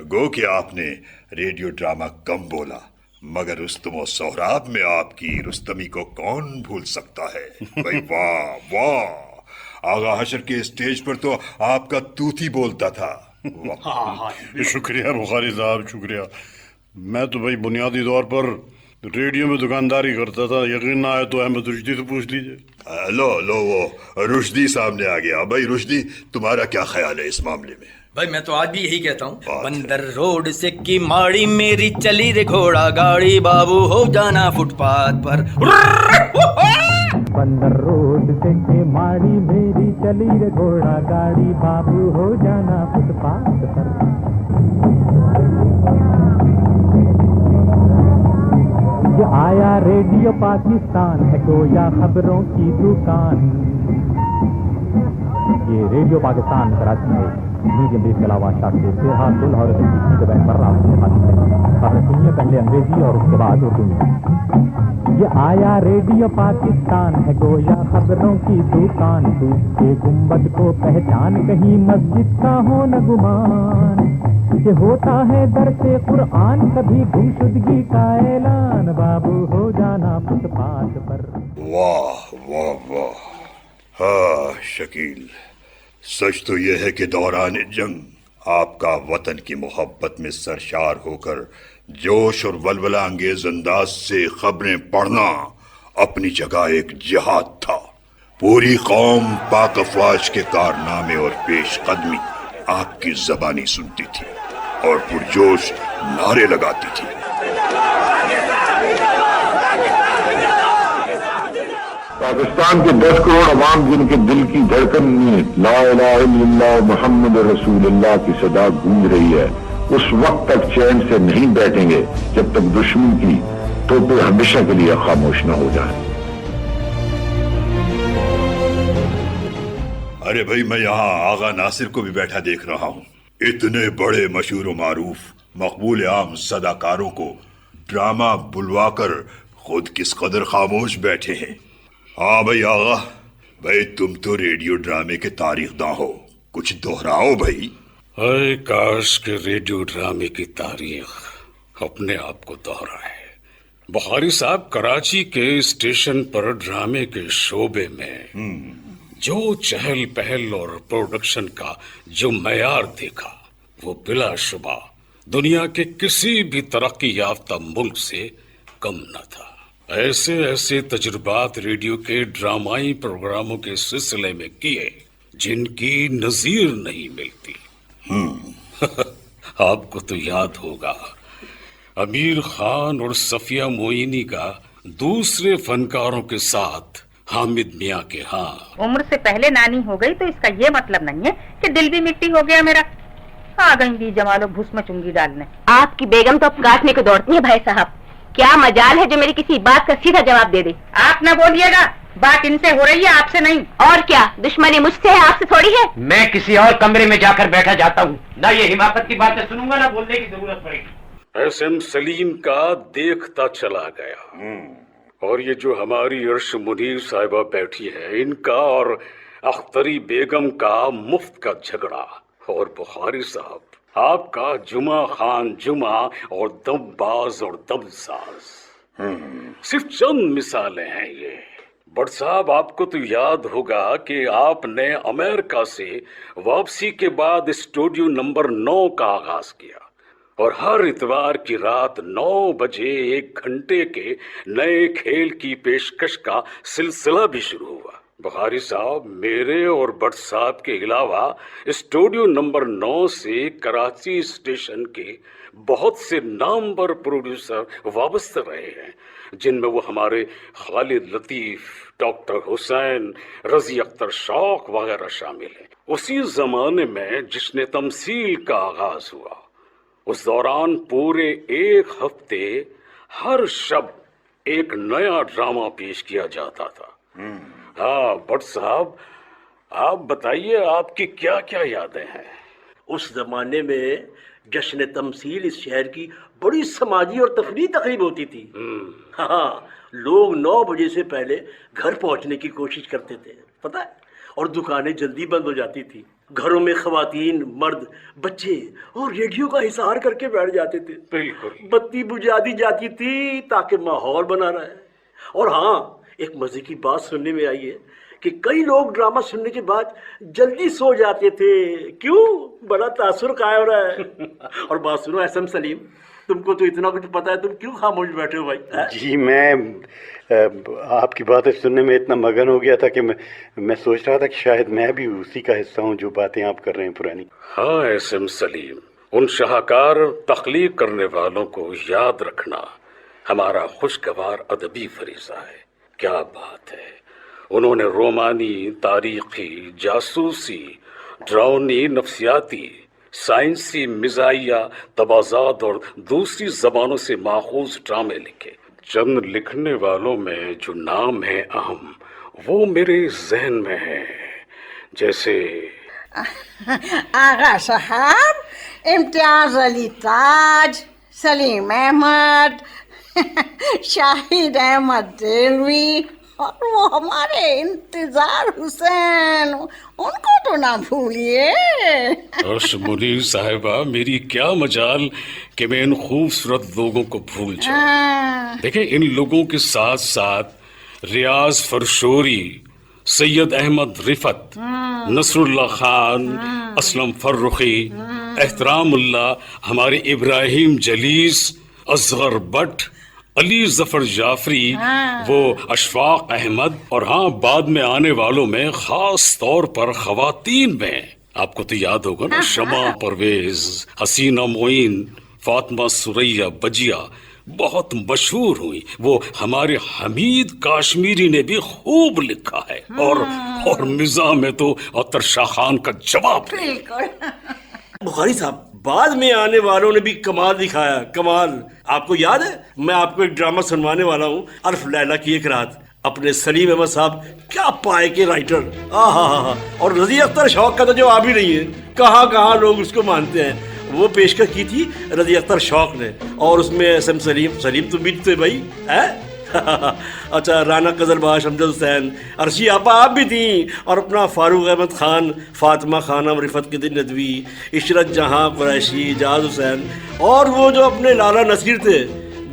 गो कि आपने रेडियो ड्रामा कम बोला, मगर रुस्तम और सोहराब में आपकी रुस्तमी को कौन भूल सकता है। भाई वाह वाह। आगा हशर के स्टेज पर तो आपका तूती बोलता था। शुक्रिया बुखारी साहब, शुक्रिया। मैं तो भाई बुनियादी तौर पर रेडियो में दुकानदारी करता था, यकीन ना आए तो अहमद रुश्दी से पूछ लीजिए। लो वो रुश्दी सामने आ गया। भाई रुश्दी, तुम्हारा क्या ख्याल है इस मामले में? भाई मैं तो आज भी यही कहता हूँ, बंदर रोड से की माड़ी मेरी चली रे घोड़ा गाड़ी, बाबू हो जाना फुटपाथ पर। बंदर रोड से की माड़ी मेरी चली रे घोड़ा गाड़ी, बाबू हो जाना फुटपाथ पर। ये आया रेडियो पाकिस्तान है गोया खबरों की दुकान। ये रेडियो पाकिस्तान कराची में मीडियम वेव के अलावा शास्त्रीय तेरह दुल और की बैंड पर आपसे हाजिर है। खबरें सुनिए पहले अंग्रेजी और उसके बाद उर्दू में। ये आया रेडियो पाकिस्तान है गोया खबरों की दुकान, के गुम्बद को पहचान कहीं मस्जिद का हो न गुमान, ये होता है दरसे कुरान कभी गुमशुदगी का ऐलान, बाबू हो जाना फुटपाथ पर। वाह वाह वाह। हाँ शकील, सच तो यह है कि दौरान जंग आपका वतन की मोहब्बत में सरशार होकर जोश और वलवला अंगेज अंदाज से खबरें पढ़ना अपनी जगह एक जिहाद था। पूरी कौम पाक अफवाज के कारनामे और पेशकदमी आपकी जबानी सुनती थी और पुरजोश नारे लगाती थी। पाकिस्तान के 10 करोड़ अवाम जिनके दिल की धड़कन में ला इलाहा इल्लल्लाह मुहम्मद रसूलुल्लाह की सदा गूंज रही है, उस वक्त तक चैन से नहीं बैठेंगे जब तक दुश्मन की तोपें हमेशा के लिए खामोश न हो जाएं। अरे भाई, मैं यहाँ आगा नासिर को भी बैठा देख रहा हूँ। इतने बड़े मशहूर मारूफ मकबूल आम सदाकारों को ड्रामा बुलवाकर खुद किस कदर खामोश बैठे हैं। हाँ भाई आगा, भाई तुम तो रेडियो ड्रामे के तारीखदां हो, कुछ दोहराओ भाई। अरे काश के रेडियो ड्रामे की तारीख अपने आप को दोहराए। बुखारी साहब, कराची के स्टेशन पर ड्रामे के शोबे में जो चहल पहल और प्रोडक्शन का जो मयार देखा, वो बिलाशुबा दुनिया के किसी भी तरक्की याफ्ता मुल्क से कम न था। ऐसे ऐसे तजुर्बात रेडियो के ड्रामाई प्रोग्रामों के सिलसिले में किए जिनकी नजीर नहीं मिलती। आपको तो याद होगा अमीर खान और सफिया मोइनी का दूसरे फनकारों के साथ हामिद मियाँ के। हाँ, उम्र से पहले नानी हो गई तो इसका ये मतलब नहीं है कि दिल भी मिट्टी हो गया मेरा। आ गई भी जमालो भूस में चुंगी डालने। आपकी बेगम तो अब काटने को दौड़ती है भाई साहब। क्या मजाल है जो मेरी किसी बात का सीधा जवाब दे दे। आप न बोलिएगा, बात इनसे हो रही है, आपसे नहीं। और क्या दुश्मनी मुझसे है, आपसे थोड़ी है। मैं किसी और कमरे में जाकर बैठा जाता हूँ, ना ये हिमाकत की बातें सुनूंगा ना बोलने की जरूरत पड़ेगी। एसएम सलीम का देखता चला गया। और ये जो हमारी अर्श मुनीर साहिबा बैठी है, इनका और अख्तरी बेगम का मुफ्त का झगड़ा। और बुखारी साहब, आपका जुमा खान जुमा और दमबाज और दमसाज। सिर्फ चंद मिसालें हैं ये। बट साहब, आपको तो याद होगा कि आपने अमेरिका से वापसी के बाद स्टूडियो नंबर 9 का आगाज किया और हर इतवार की रात 9 बजे 1 घंटे के नए खेल की पेशकश का सिलसिला भी शुरू हुआ। बुखारी साहब, मेरे और भट्ट साहब के अलावा स्टूडियो नंबर 9 से कराची स्टेशन के बहुत से नामवर प्रोड्यूसर वाबस्ते रहे हैं, जिनमें वो हमारे खालिद लतीफ, डॉक्टर हुसैन, रजी अख्तर शौक वगैरह शामिल हैं। उसी जमाने में जिसने तमसील का आगाज हुआ, उस दौरान पूरे 1 हफ्ते हर शब एक नया ड्रामा पेश किया जाता था। हाँ भट्ट साहब, आप बताइए, आपकी क्या क्या यादें हैं? उस जमाने में जश्न तमसील इस शहर की बड़ी समाजी और तफरीही तकरीब होती थी। हाँ, लोग 9 बजे से पहले घर पहुंचने की कोशिश करते थे, पता है, और दुकानें जल्दी बंद हो जाती थी। घरों में खवातीन, मर्द, बच्चे और रेडियो का हिसार करके बैठ जाते थे। बिल्कुल। बत्ती बुझा दी जाती थी ताकि माहौल बना रहे। और हाँ, एक मजे की बात सुनने में आई है कि कई लोग ड्रामा सुनने के बाद जल्दी सो जाते थे। क्यों? बड़ा तासुर कायम रहा है। और बात सुनो एसएम सलीम, तुमको तो इतना कुछ पता है, तुम क्यों खामोश बैठे हो भाई? जी, मैं आपकी बातें सुनने में इतना मगन हो गया था कि मैं सोच रहा था कि शायद मैं भी उसी का हिस्सा हूँ जो बातें आप कर रहे हैं पुरानी। हाँ एसएम सलीम, उन शाहकार तख्लीक करने वालों को याद रखना हमारा खुशगवार अदबी फरीज़ा है। क्या बात है, उन्होंने रोमानी, तारीखी, जासूसी, ड्राउनी, नफ्सियाती, साइंसी, मिजाइया, तबाजात और दूसरी जबानों से माखूज ड्रामे लिखे। चंद लिखने वालों में जो नाम है अहम, वो मेरे जहन में है। जैसे आगा साहब, इम्तियाज अली ताज, सलीम अहमद, शाहिद अहमद दिलवी और वो हमारे इंतजार हुसैन, उनको तो ना भूलिए। अर्श मुनीर साहिबा, मेरी क्या मजाल कि मैं इन खूबसूरत लोगों को भूल जाऊं। देखिए, इन लोगों के साथ साथ रियाज फरशोरी, सैयद अहमद रिफत, नसरुल्लाह खान, असलम फर्रुखी, एहतरामुल्ला, हमारे इब्राहिम जलीस, असगर भट्ट, अली जफर जाफरी, वो अशफाक अहमद, और हाँ, बाद में आने वालों में खास तौर पर खवातीन में आपको तो याद होगा ना, शमा परवेज, हसीना मोइन, फातिमा सुरैया बजिया बहुत मशहूर हुई। वो हमारे हमीद काश्मीरी ने भी खूब लिखा है, और मिर्जा में तो अतर शाह खान का जवाब। बुखारी साहब, बाद में आने वालों ने भी कमाल दिखाया, कमाल। आपको याद है, मैं आपको एक ड्रामा सुनवाने वाला हूँ, अल्फ लैला की एक रात। अपने सलीम अहमद साहब क्या पाए के राइटर, और रजी अख्तर शौक का तो जवाब ही नहीं है। कहाँ कहाँ लोग उसको मानते हैं। वो पेशकश की थी रजी अख्तर शौक ने, और उसमें एसएम सलीम तो भी थे भाई, है? अच्छा, राना कजलबाश, अमजद हुसैन, अर्शी आपा आप भी थी, और अपना फारूक अहमद खान, फातिमा खानम, रिफत के दिन नदवी, इशरत जहां कुरैशी, जाज हुसैन, और वो जो अपने लाला नसीर थे,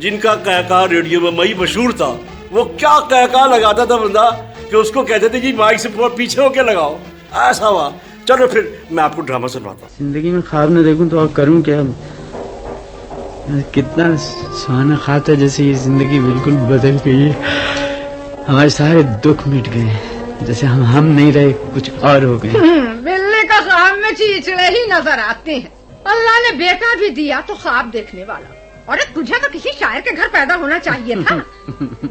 जिनका कहका रेडियो में मई मशहूर था। वो क्या कहका लगाता था बंदा कि उसको कहते थे कि माइक से पीछे होके लगाओ, ऐसा हुआ। चलो फिर मैं आपको ड्रामा सुनवाता हूँ। जिंदगी में ख्वाब न देखूं तो अब करूं क्या? कितना सुहाना ख्वाब था, जैसे ये जिंदगी बिल्कुल बदल गई है। हमारे सारे दुख मिट गए, जैसे हम नहीं रहे, कुछ और हो गए। बिल्ली का ख्वाब में चीचड़े ही नजर आते हैं। अल्लाह ने बेटा भी दिया तो ख्वाब देखने वाला। और तुझे तो किसी शायर के घर पैदा होना चाहिए था।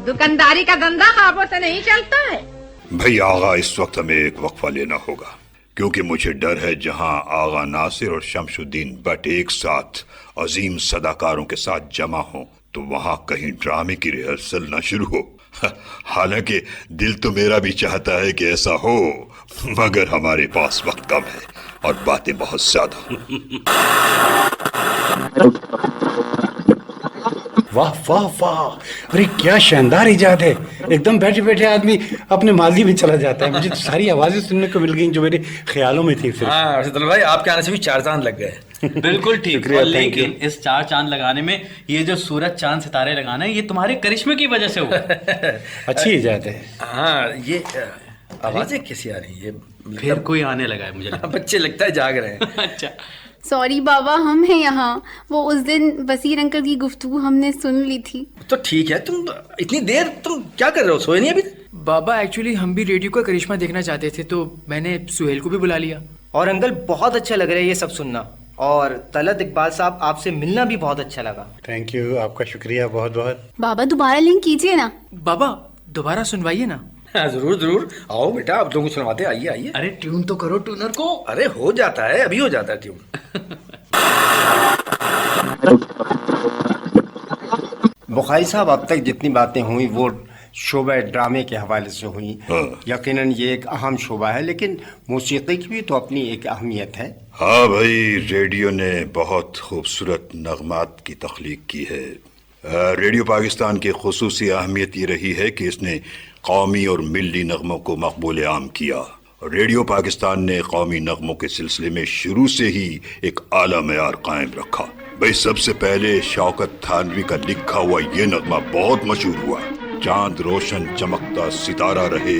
दुकानदारी का धंधा ख्वाबों से नहीं चलता है। भाई आगा, इस वक्त हमें एक वक्फा लेना होगा, क्योंकि मुझे डर है जहां आगा नासिर और शमशुद्दीन भट्ट एक साथ अजीम सदाकारों के साथ जमा हो, तो वहां कहीं ड्रामे की रिहर्सल न शुरू हो। हालांकि दिल तो मेरा भी चाहता है कि ऐसा हो, मगर हमारे पास वक्त कम है और बातें बहुत ज्यादा। वाह वाह वाह, अरे क्या शानदार इजाद है। एकदम बैठे बैठे आदमी अपने माजी में चला जाता है। मुझे तो सारी आवाजें सुनने को मिल गई जो मेरे ख्यालों में थी। हाँ अर्शद भाई, आपके आने से भी 4 चांद लग गए। बिल्कुल ठीक। और लेकिन इस 4 चांद लगाने में ये जो सूरज चांद सितारे लगाना है, ये तुम्हारे करिश्मे की वजह से हुआ। अच्छी इजाद है। हाँ, ये आवाजें कैसी आ रही है? फिर कोई आने लगा है मुझे। बच्चे लगता है जाग रहे हैं। अच्छा, सॉरी बाबा, हम हैं यहाँ। वो उस दिन बसीर अंकल की गुफ्तगू हमने सुन ली थी। तो ठीक है, तुम इतनी देर तुम क्या कर रहे हो? सोए नहीं अभी? बाबा, एक्चुअली हम भी रेडियो का करिश्मा देखना चाहते थे, तो मैंने सुहेल को भी बुला लिया। और अंकल, बहुत अच्छा लग रहा है ये सब सुनना, और तलत इकबाल साहब, आपसे मिलना भी बहुत अच्छा लगा। थैंक यू, आपका शुक्रिया बहुत बहुत। बाबा, दोबारा लिंक कीजिए ना। बाबा, दोबारा सुनवाइए ना। हाँ, जरूर जरूर। आओ बेटा, आप लोगों को सुनवाते। आइए आइए। अरे ट्यून तो करो ट्यूनर को। अरे हो जाता है, अभी हो जाता है ट्यून। बुखारी साहब, अब तक जितनी बातें हुई वो शोबा ड्रामे के हवाले से हुई। यकीनन ये एक अहम शोबा है, लेकिन मौसीकी की भी तो अपनी एक अहमियत है। हाँ भाई, रेडियो ने बहुत खूबसूरत नगमात की तख्लीक की है। रेडियो पाकिस्तान की खुसूसी अहमियत ये रही है कि इसने कौमी और मिली नगमों को मकबूल आम किया। रेडियो पाकिस्तान ने कौमी नगमों के सिलसिले में शुरू से ही एक आला मयार कायम रखा। भाई, सबसे पहले शौकत थानवी का लिखा हुआ ये नगमा बहुत मशहूर हुआ, चांद रोशन चमकता सितारा रहे।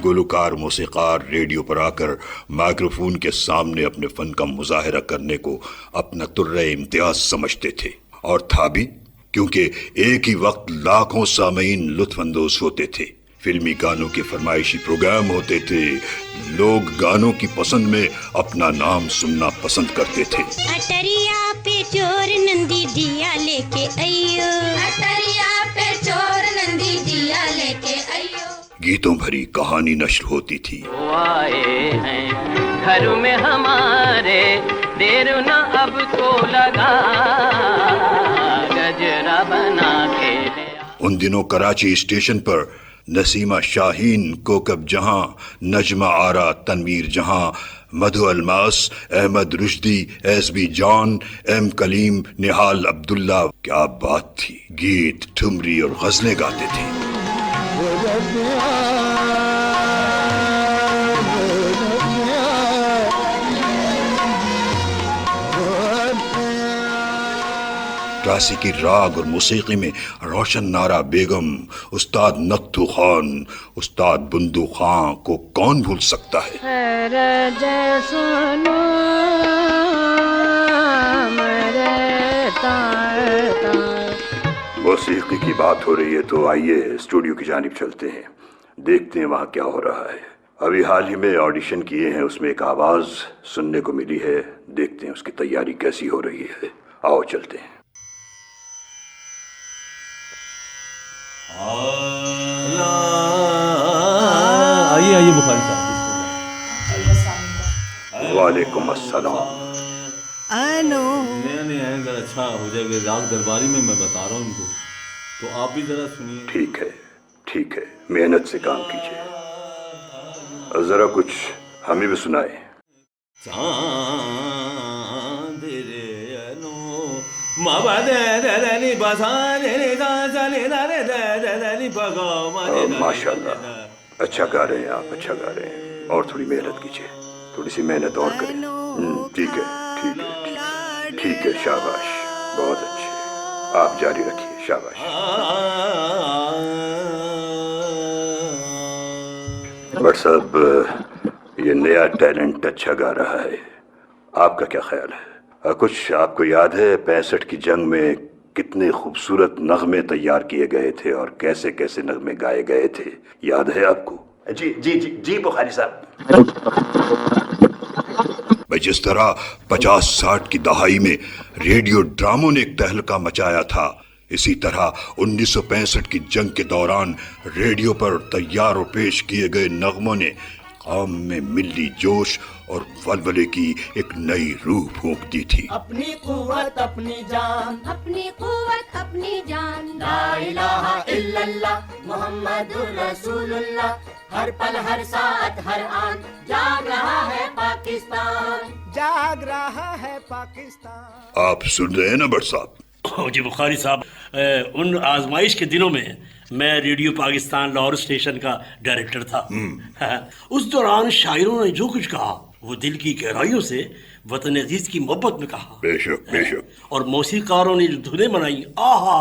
गुलकार मौसीकार रेडियो पर आकर माइक्रोफोन के सामने अपने फन का मुजाहिरा करने को अपना तुर्रे इम्तियाज समझते थे, और था भी, क्योंकि एक ही वक्त लाखों सामीन लुत्फानंदोज होते थे। फिल्मी गानों के फरमाइशी प्रोग्राम होते थे। लोग गानों की पसंद में अपना नाम सुनना पसंद करते थे। अटरिया पे चोर नंदी दिया लेके आइयो, अटरिया पे चोर नंदी दिया लेके आइयो। गीतों भरी कहानी नश्र होती थी। वो आए हैं घर में हमारे, देर न अब तो लगा, गजरा बना के उन दिनों कराची स्टेशन पर नसीमा शाहीन, कोकब जहां, Najma Ara, Tanveer Jahan, Madhu Almas, Ahmad Rushdi, S B John, M Kaleem, Nihal Abdullah, क्या बात थी, गीत, ठुमरी और गजलें गाते थे। क्लासिकी राग और मौसीकी में रोशन नारा बेगम, उस्ताद नत्थू खान, उस्ताद बुंदू खां को कौन भूल सकता है। मौसीकी की बात हो रही है तो आइए स्टूडियो की जानिब चलते हैं, देखते हैं वहाँ क्या हो रहा है। अभी हाल ही में ऑडिशन किए हैं, उसमें एक आवाज़ सुनने को मिली है, देखते हैं उसकी तैयारी कैसी हो रही है। आओ चलते हैं। आइए आइए बुखारी साहब। वालेकुम अस्सलाम। नहीं अगर अच्छा हो जाएगा राग दरबारी में मैं बता रहा हूँ इनको, तो आप भी जरा सुनिए। ठीक है, मेहनत से काम कीजिए, जरा कुछ हमें भी सुनाए। माशाल्लाह, अच्छा गा रहे हैं आप, अच्छा गा रहे हैं, और थोड़ी मेहनत कीजिए, थोड़ी सी मेहनत और करें। ठीक है, शाबाश, बहुत अच्छे, आप जारी रखिए, शाबाश। बट साहब, ये नया टैलेंट अच्छा गा रहा है, आपका क्या ख्याल है? कुछ आपको याद है 65 की जंग में कितने खूबसूरत नगमे तैयार किए गए थे और कैसे कैसे नगमे गाए गए थे, याद है आपको? जी बुखारी साहब। भाई, जिस तरह 50-60 की दहाई में रेडियो ड्रामों ने एक तहलका मचाया था, इसी तरह 1965 की जंग के दौरान रेडियो पर तैयार और पेश किए गए नगमों ने कौम में मिली जोश और वलवले की एक नई रूह फूंक दी थी। अपनी कुव्वत अपनी जान, अपनी कुव्वत अपनी जान, ला इलाहा इल्लल्लाह मुहम्मदुर रसूलुल्लाह, हर पल हर साथ हर आन जाग रहा है पाकिस्तान, जाग रहा है पाकिस्तान। आप सुन रहे हैं ना भट्ट साहब? जी बुखारी साहब, उन आजमाइश के दिनों में मैं रेडियो पाकिस्तान लाहौर स्टेशन का डायरेक्टर था। उस दौरान शायरों ने जो कुछ कहा वो दिल की गहराइयों से वतन अजीज की मोहब्बत में कहा। बेशक। और मौसीकारों ने जो धुनें बनाई, आहा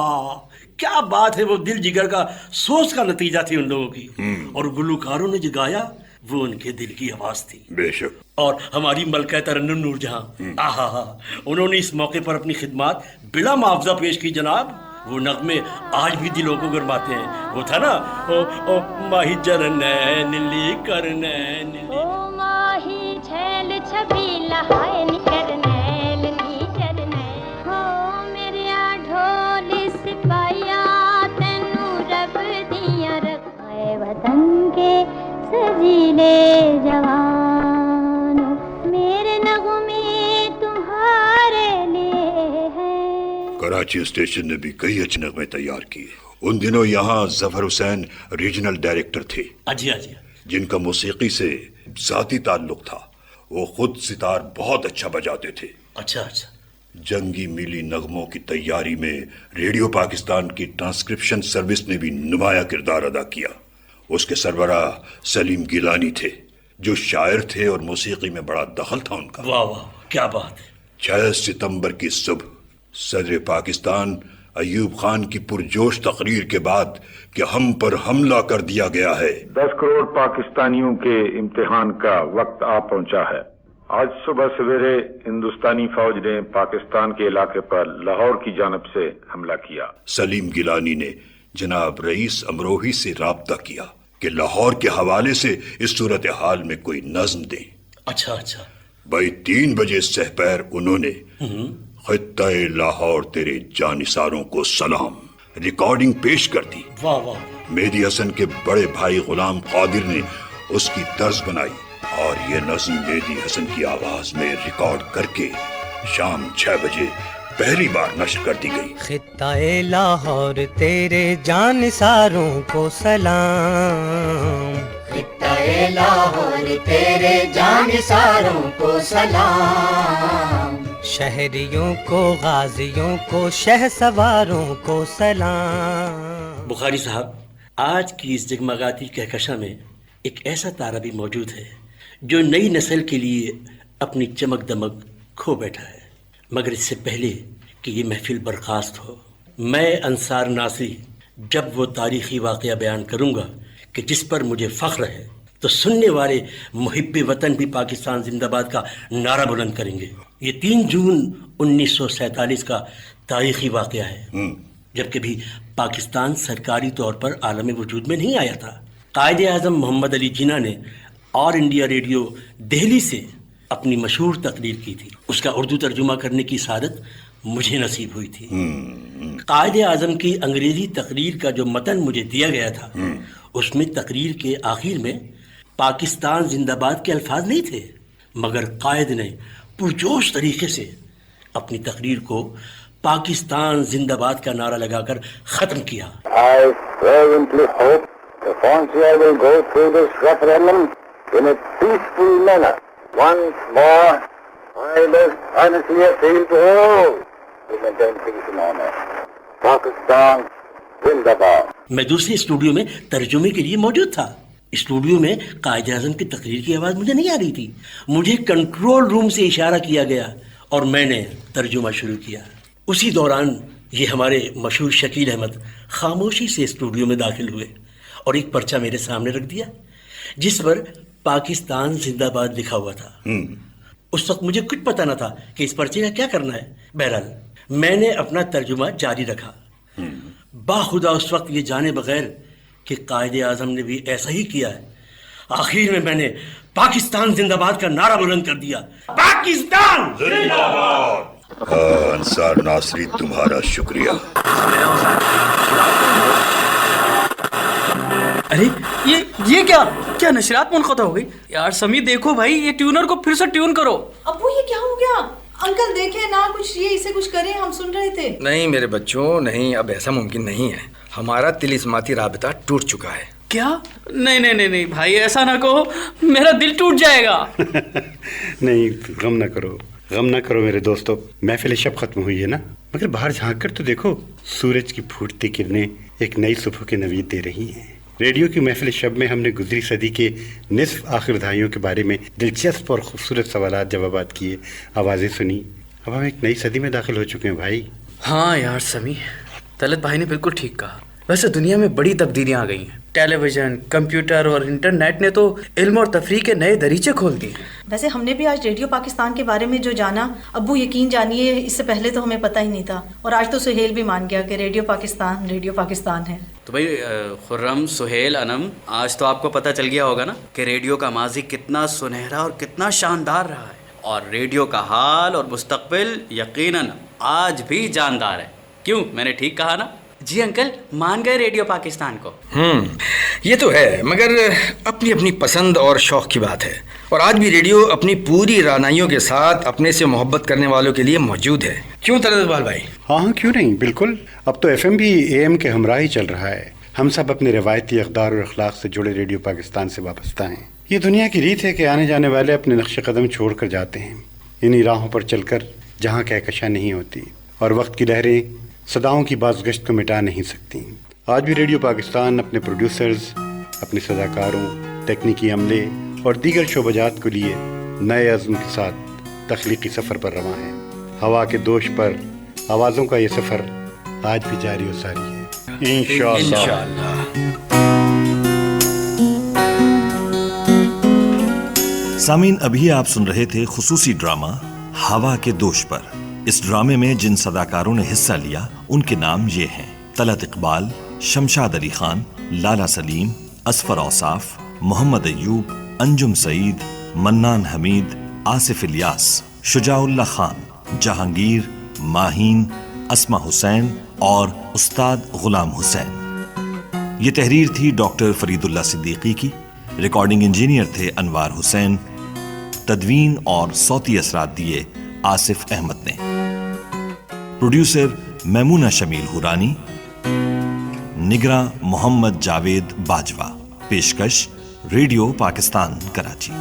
क्या बात है, वो दिल जिगर का सोच का नतीजा थी उन लोगों की। और गुलकारों ने जो गाया वो उनके दिल की आवाज थी। बेशक। और हमारी मलका तरन्नुम नूरजहां, आहा उन्होंने इस मौके पर अपनी खिदमत बिला मुआवजा पेश की जनाब। वो नगमे आज भी दिलों को गरमाते हैं। वो था ना, ओ माही जरनैन ली करनैन ली, ओ माही छैल छबीला हाय निकरनैल नी जरनैल, हो मेरे ढोल सिपाहिया तैनू रब दियां रखाए वतन के सजीले जवानों, मेरे नगमे तुम्हारे लिए हैं। कराची स्टेशन ने भी कई अच्छे नगमे तैयार किए। उन दिनों यहाँ जफर हुसैन रीजनल डायरेक्टर थे, जिनका मौसीकी से जाती ताल्लुक था। वो खुद सितार बहुत अच्छा बजाते थे। अच्छा। जंगी मिली नगमों की तैयारी में रेडियो पाकिस्तान की ट्रांसक्रिप्शन सर्विस ने भी नुमाया किरदार अदा किया। उसके सरबराह सलीम गिलानी थे, जो शायर थे और मौसीकी में बड़ा दखल था उनका। वाह वाह, क्या बात है। 6 सितंबर की सुबह सदर पाकिस्तान अयूब खान की पुरजोश तकरीर के बाद कि हम पर हमला कर दिया गया है, 10 करोड़ पाकिस्तानियों के इम्तिहान का वक्त आ पहुंचा है। आज सुबह सवेरे हिंदुस्तानी फौज ने पाकिस्तान के इलाके पर लाहौर की जानब से हमला किया। सलीम गिलानी ने जनाब रईस अमरोही से राब्ता किया कि लाहौर के हवाले से इस सूरत हाल में कोई नज्म दे। अच्छा। भाई 3 बजे सहपैर उन्होंने खित्ता-ए लाहौर तेरे जानिसारों को सलाम रिकॉर्डिंग पेश कर दी। वाह। मेहदी हसन के बड़े भाई गुलाम कादिर ने उसकी तर्ज बनाई और ये नज्म मेहदी हसन की आवाज में रिकॉर्ड करके शाम 6 बजे पहली बार नश्र कर दी गई। खित्ता-ए लाहौर तेरे जानिसारों को सलाम, खित्ता-ए लाहौर तेरे जानिसारों को सलाम, शहरियों को गाजियों को शहसवारों को सलाम। बुखारी साहब, आज की इस जगमगाती कहकशां में एक ऐसा तारा भी मौजूद है जो नई नस्ल के लिए अपनी चमक दमक खो बैठा है। मगर इससे पहले कि ये महफिल बर्खास्त हो, मैं अंसार नासरी जब वो तारीखी वाक़या बयान करूँगा कि जिस पर मुझे फ़ख्र है, तो सुनने वाले मुहिब्बे वतन भी पाकिस्तान जिंदाबाद का नारा बुलंद करेंगे। ये 3 जून 1947 का तारीखी वाक़या है, जब कभी पाकिस्तान सरकारी तौर पर आलम वजूद में नहीं आया था। कायदे आज़म मोहम्मद अली जिन्ना ने ऑल इंडिया रेडियो दिल्ली से अपनी मशहूर तकरीर की थी। उसका उर्दू तर्जुमा करने की सादत मुझे नसीब हुई थी। कायदे आज़म की अंग्रेज़ी तकरीर का जो मतन मुझे दिया गया था, उसमें तकरीर के आखिर में पाकिस्तान जिंदाबाद के अल्फाज नहीं थे, मगर कायद ने पुरजोश तरीके से अपनी तकरीर को पाकिस्तान जिंदाबाद का नारा लगाकर ख़त्म किया। I fervently hope the Frontier will go through this referendum in a peaceful manner. Once more, I most earnestly appeal to all to maintain peace and honor. Pakistan जिंदाबाद। मैं दूसरे स्टूडियो में तर्जुमे के लिए मौजूद था। स्टूडियो में कायदे आज़म की तकरीर की आवाज़ मुझे नहीं आ रही थी। मुझे कंट्रोल रूम से इशारा किया गया और मैंने तर्जुमा शुरू किया। उसी दौरान ये हमारे मशहूर शकील अहमद खामोशी से स्टूडियो में दाखिल हुए और एक पर्चा मेरे सामने रख दिया जिस पर पाकिस्तान जिंदाबाद लिखा हुआ था। उस वक्त मुझे कुछ पता न था कि इस पर्चे का क्या करना है। बहरहाल मैंने अपना तर्जुमा जारी रखा, बाखुदा उस वक्त ये जाने बगैर कि कायदे आज़म ने भी ऐसा ही किया है। आखिर में मैंने पाकिस्तान जिंदाबाद का नारा बुलंद कर दिया। पाकिस्तान जिंदाबाद। अंसार नासरी, तुम्हारा शुक्रिया। अरे ये क्या नशरात मुनक़ता हो गई यार। समी देखो भाई, ये ट्यूनर को फिर से ट्यून करो। अब्बू ये क्या हो गया? अंकल देखे ना, कुछ ये इसे कुछ करें, हम सुन रहे थे। नहीं मेरे बच्चों, नहीं, अब ऐसा मुमकिन नहीं है। हमारा तिलिस्माती राबिता टूट चुका है। क्या? नहीं भाई, ऐसा ना कहो, मेरा दिल टूट जाएगा। नहीं, गम ना करो मेरे दोस्तों। महफिल शब खत्म हुई है ना, मगर बाहर झांक कर तो देखो, सूरज की फूटती किरणें एक नई सुबह की नवीद दे रही हैं। रेडियो की महफिल शब में हमने गुजरी सदी के निस्फ आखिर दहाइयों के बारे में दिलचस्प और खूबसूरत सवालात जवाबात किए, आवाज़ें सुनी। अब हम एक नई सदी में दाखिल हो चुके हैं भाई। हाँ यार समी, तलत भाई ने बिल्कुल ठीक कहा। वैसे दुनिया में बड़ी तब्दीलियां आ गई हैं। टेलीविजन, कंप्यूटर और इंटरनेट ने तो इल्म और तफरीह के नए दरीचे खोल दिए। वैसे हमने भी आज रेडियो पाकिस्तान के बारे में जो जाना, अब्बू यकीन जानिए इससे पहले तो हमें पता ही नहीं था, और आज तो सुहेल भी मान गया कि रेडियो पाकिस्तान है। तो भाई खुर्रम, सुहेल, अनम, आज तो आपको पता चल गया होगा ना कि रेडियो का माजी कितना सुनहरा और कितना शानदार रहा है, और रेडियो का हाल और मुस्तकबिल यकीनन आज भी जानदार है। क्यों, मैंने ठीक कहा ना? जी अंकल, मान गए रेडियो पाकिस्तान को? ये तो है, मगर अपनी अपनी पसंद और शौक की बात है। और आज भी रेडियो अपनी पूरी रानाइयों के साथ अपने से मोहब्बत करने वालों के लिए मौजूद है। क्यों तलत इकबाल भाई? हाँ, क्यों नहीं, बिल्कुल। अब तो FM भी AM के हमरा ही चल रहा है। हम सब अपने रिवायती अक़दार और अखलाक से जुड़े रेडियो पाकिस्तान से वाबस्ता हैं। ये दुनिया की रीत है कि आने जाने वाले अपने नक्श कदम छोड़ कर जाते हैं, इन्हीं राहों पर चलकर जहाँ कहकशां नहीं होती, और वक्त की लहरें सदाओं की बाज़गश्त को मिटा नहीं सकती। आज भी रेडियो पाकिस्तान अपने प्रोड्यूसर्स, अपने सदाकारों, तकनीकी अमले और दीगर शोबजात को लिए नए अज़्म के साथ तख्लीकी सफ़र पर रवां है। हवा के दोष पर आवाज़ों का ये सफ़र आज भी जारी और सारी है, इंशाअल्लाह। सामीन, अभी आप सुन रहे थे खुसूसी ड्रामा हवा के दोष पर। इस ड्रामे में जिन सदाकारों ने हिस्सा लिया उनके नाम ये हैं: तलत इकबाल, शमशाद अली खान, लाला सलीम, असफर औसाफ, मोहम्मद अयूब, अंजुम सईद, मन्नान हमीद, आसिफ इलियास, शुजाउल्लाह खान, जहांगीर, माहीन, अस्मा हुसैन और उस्ताद गुलाम हुसैन। ये तहरीर थी डॉक्टर फरीदुल्लाह सिद्दीकी की। रिकॉर्डिंग इंजीनियर थे अनवार हुसैन। तदवीन और सौती असरात दिए आसिफ अहमद ने। प्रोड्यूसर मैमूना शमील हुरानी, निगरां मोहम्मद जावेद बाजवा, पेशकश रेडियो पाकिस्तान कराची।